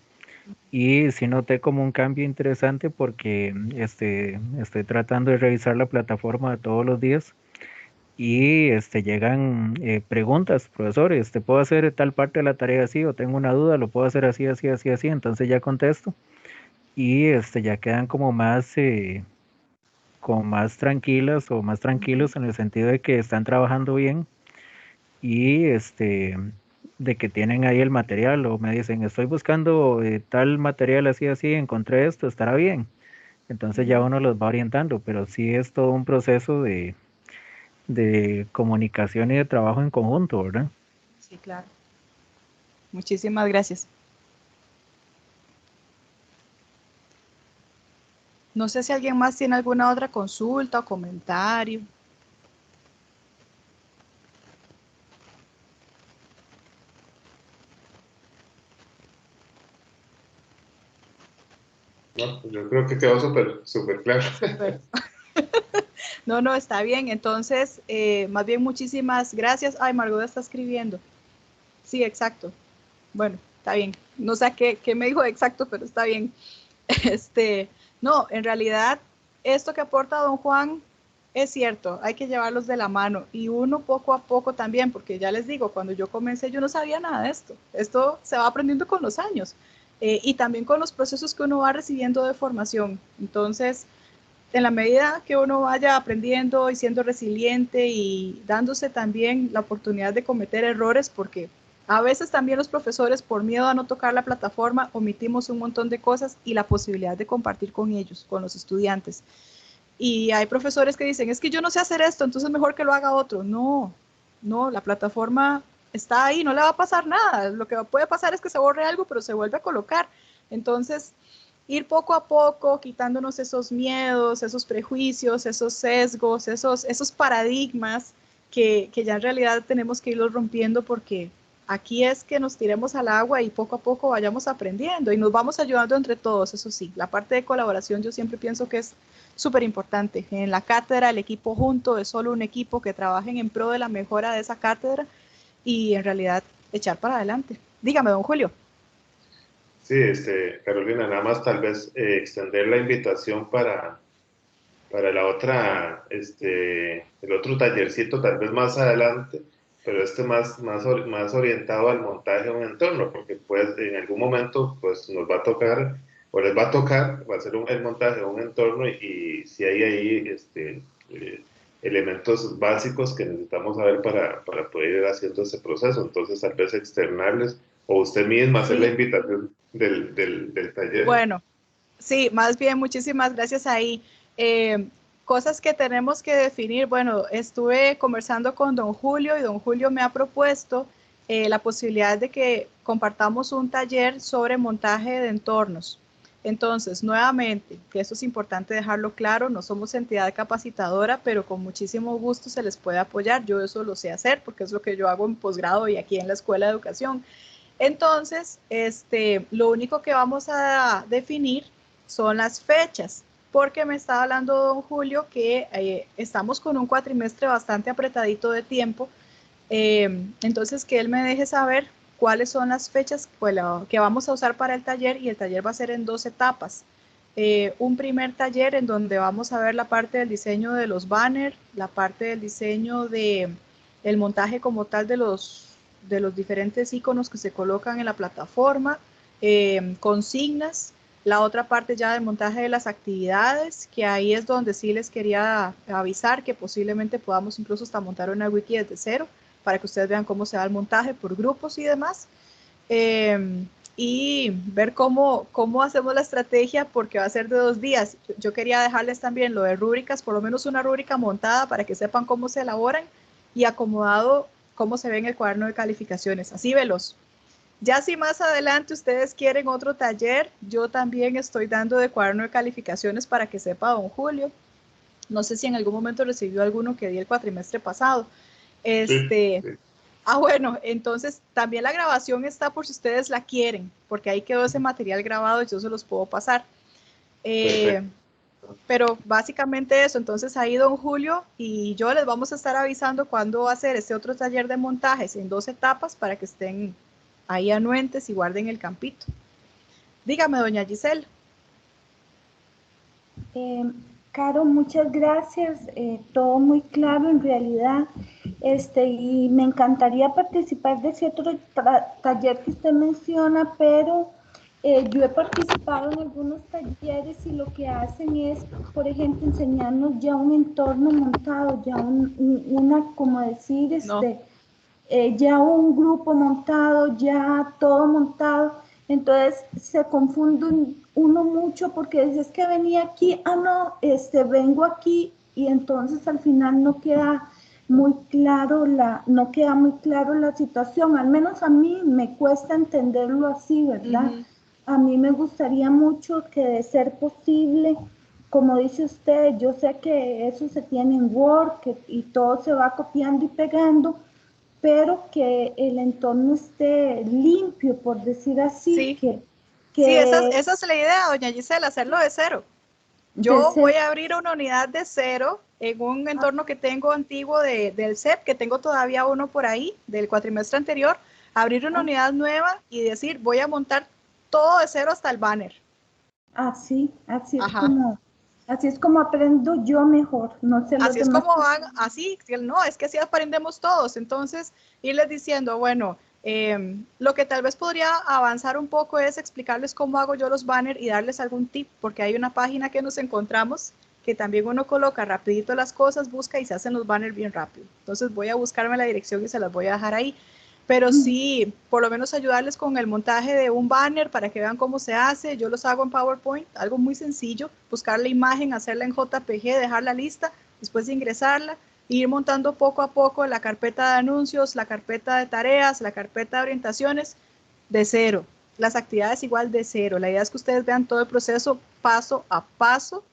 Y sí noté como un cambio interesante porque estoy tratando de revisar la plataforma todos los días y llegan preguntas, profesor, ¿puedo hacer tal parte de la tarea así? O tengo una duda, lo puedo hacer así, así, así, así. Entonces ya contesto y ya quedan como más tranquilas o más tranquilos en el sentido de que están trabajando bien y de que tienen ahí el material, o me dicen, estoy buscando tal material así, así, encontré esto, estará bien. Entonces ya uno los va orientando, pero sí es todo un proceso de comunicación y de trabajo en conjunto, ¿verdad? Sí, claro. Muchísimas gracias. No sé si alguien más tiene alguna otra consulta o comentario. No, yo creo que quedó súper claro. Súper. No, no, está bien. Entonces, más bien muchísimas gracias. Ay, Margot está escribiendo. Sí, exacto. Bueno, está bien. No sé qué me dijo exacto, pero está bien. No, en realidad, esto que aporta don Juan es cierto, hay que llevarlos de la mano y uno poco a poco también, porque ya les digo, cuando yo comencé yo no sabía nada de esto. Esto se va aprendiendo con los años, y también con los procesos que uno va recibiendo de formación. Entonces, en la medida que uno vaya aprendiendo y siendo resiliente y dándose también la oportunidad de cometer errores, porque a veces también los profesores, por miedo a no tocar la plataforma, omitimos un montón de cosas y la posibilidad de compartir con ellos, con los estudiantes. Y hay profesores que dicen, es que yo no sé hacer esto, entonces mejor que lo haga otro. No, no, la plataforma está ahí, no le va a pasar nada. Lo que puede pasar es que se borre algo, pero se vuelve a colocar. Entonces, ir poco a poco quitándonos esos miedos, esos prejuicios, esos sesgos, esos paradigmas que ya en realidad tenemos que irlos rompiendo, porque aquí es que nos tiremos al agua y poco a poco vayamos aprendiendo y nos vamos ayudando entre todos. Eso sí, la parte de colaboración yo siempre pienso que es súper importante. En la cátedra el equipo junto es solo un equipo que trabajen en pro de la mejora de esa cátedra y en realidad echar para adelante. Dígame, don Julio. Sí, Carolina, nada más tal vez extender la invitación para la otra, el otro tallercito, tal vez más adelante, pero más orientado al montaje de un entorno, porque pues en algún momento pues nos va a tocar, o les va a tocar, va a ser el montaje de un entorno y si hay ahí elementos básicos que necesitamos saber para poder ir haciendo ese proceso, entonces tal vez externarles o usted misma hacer la Sí, invitación del taller. bueno, sí, más bien, muchísimas gracias ahí. Eh, Cosas que tenemos que definir. Bueno, estuve conversando con don Julio y don Julio me ha propuesto la posibilidad de que compartamos un taller sobre montaje de entornos. Entonces, nuevamente, que eso es importante dejarlo claro, no somos entidad capacitadora, pero con muchísimo gusto se les puede apoyar. Yo eso lo sé hacer porque es lo que yo hago en posgrado y aquí en la Escuela de Educación. Entonces, lo único que vamos a definir son las fechas, porque me estaba hablando don Julio que estamos con un cuatrimestre bastante apretadito de tiempo, entonces que él me deje saber cuáles son las fechas que vamos a usar para el taller, y el taller va a ser en 2 etapas. Un primer taller en donde vamos a ver la parte del diseño de los banners, la parte del diseño de el montaje como tal de los diferentes iconos que se colocan en la plataforma, consignas, la otra parte ya del montaje de las actividades, que ahí es donde sí les quería avisar que posiblemente podamos incluso hasta montar una wiki desde cero, para que ustedes vean cómo se da el montaje por grupos y demás. Y ver cómo hacemos la estrategia, porque va a ser de 2 días. Yo quería dejarles también lo de rúbricas, por lo menos una rúbrica montada para que sepan cómo se elaboran y acomodado cómo se ve en el cuaderno de calificaciones, así veloz. Ya si más adelante ustedes quieren otro taller, yo también estoy dando de cuaderno de calificaciones para que sepa don Julio. No sé si en algún momento recibió alguno que di el cuatrimestre pasado. Sí, Este, sí. bueno, entonces también la grabación está por si ustedes la quieren, porque ahí quedó ese material grabado y yo se los puedo pasar. Eh, Perfecto. pero básicamente eso. Entonces ahí don Julio y yo les vamos a estar avisando cuándo va a ser este otro taller de montajes en 2 etapas para que estén ahí anuentes y guarden el campito. Dígame, doña Giselle. Eh, Caro, muchas gracias. Todo muy claro en realidad. Y me encantaría participar de ese otro taller que usted menciona, pero yo he participado en algunos talleres y lo que hacen es, por ejemplo, enseñarnos ya un entorno montado, ya como decir, No. ya un grupo montado, ya todo montado. Entonces se confunde uno mucho porque dice, es que venía aquí, no, vengo aquí, y entonces al final no queda muy claro la situación. Al menos a mí me cuesta entenderlo así, ¿verdad? A mí me gustaría mucho que, de ser posible, como dice usted, yo sé que eso se tiene en Word y todo se va copiando y pegando, pero que el entorno esté limpio, por decir así, Sí, que, sí, esa que es la idea, doña Gisela, hacerlo de cero. de Yo voy ser, a abrir una unidad de cero en un entorno que tengo antiguo del CEP, que tengo todavía uno por ahí del cuatrimestre anterior, abrir una unidad nueva y decir, voy a montar todo de cero hasta el banner. así, Ajá. así es como aprendo yo mejor, no sé los Así es demás. como van, así, no, es que así aprendemos todos. Entonces, irles diciendo, bueno, lo que tal vez podría avanzar un poco es explicarles cómo hago yo los banners y darles algún tip, porque hay una página que nos encontramos que también uno coloca rapidito las cosas, busca y se hacen los banners bien rápido. Entonces voy a buscarme la dirección y se las voy a dejar ahí. Pero sí, por lo menos ayudarles con el montaje de un banner para que vean cómo se hace. Yo los hago en PowerPoint, algo muy sencillo, buscar la imagen, hacerla en JPG, dejarla lista, después de ingresarla, e ir montando poco a poco la carpeta de anuncios, la carpeta de tareas, la carpeta de orientaciones de cero. Las actividades igual de cero. La idea es que ustedes vean todo el proceso paso a paso,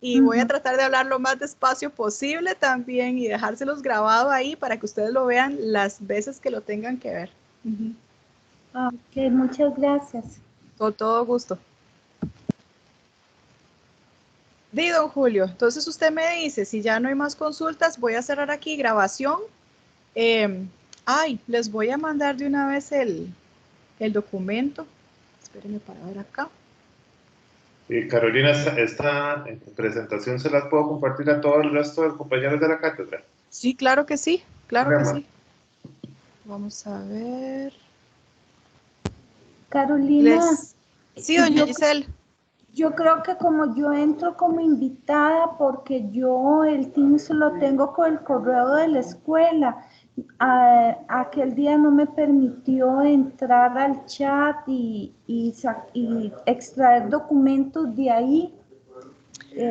y voy a tratar de hablar lo más despacio posible también y dejárselos grabado ahí para que ustedes lo vean las veces que lo tengan que ver. Ok, muchas gracias. Con todo gusto. Di, don Julio, entonces usted me dice, si ya no hay más consultas, voy a cerrar aquí grabación. Les voy a mandar de una vez el documento. Espérenme para ver acá. Y Carolina, esta presentación se las puedo compartir a todo el resto de los compañeros de la cátedra. Sí, claro que sí, claro que Problema. sí. Vamos a ver. Carolina, Sí, doña Giselle. yo creo que como yo entro como invitada, porque yo el Teams lo tengo con el correo de la escuela, aquel día no me permitió entrar al chat y extraer documentos de ahí.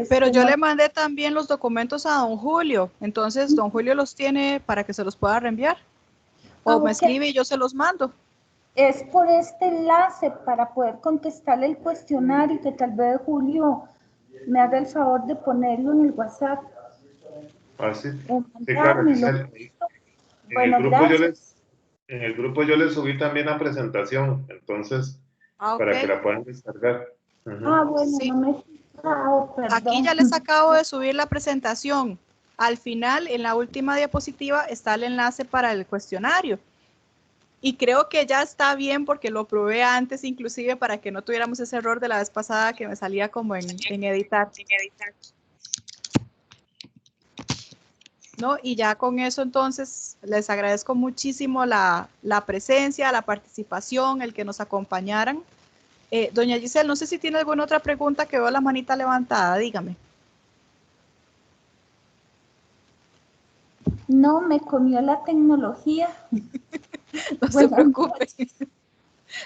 Pero yo No, le mandé también los documentos a don Julio, entonces don Julio los tiene para que se los pueda reenviar. O me ok. escribe y yo se los mando. Es por este enlace para poder contestarle el cuestionario que tal vez Julio me haga el favor de ponerlo en el WhatsApp Ah, sí. o Sí, claro. mandármelo. En el Bueno, grupo gracias. en el grupo yo les subí también la presentación, entonces, Ok. para que la puedan descargar. Ah, Ujú. bueno, Sí. no me he fijado, Aquí perdón. ya les acabo de subir la presentación. Al final, en la última diapositiva, está el enlace para el cuestionario. Y creo que ya está bien porque lo probé antes, inclusive para que no tuviéramos ese error de la vez pasada que me salía como en editar. ¿No? Y ya con eso entonces les agradezco muchísimo la presencia, la participación, el que nos acompañaran. Doña Giselle, no sé si tiene alguna otra pregunta, que veo la manita levantada, dígame. No, me comió la tecnología. No se Buenas preocupe. noches.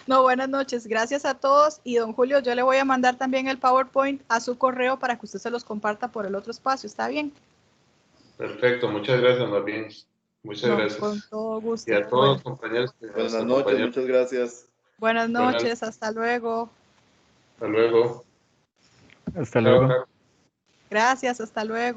No, buenas noches. Gracias a todos. Y don Julio, yo le voy a mandar también el PowerPoint a su correo para que usted se los comparta por el otro espacio. ¿Está bien? Perfecto, muchas gracias, más bien. Muchas No, con gracias. todo Y gusto. a todos Bueno, los compañeros que nos Buenas noches, acompañaron. muchas gracias. buenas Buenas, noches. Hasta luego. hasta luego. Hasta Chao, luego. Carlos. Gracias. Hasta luego.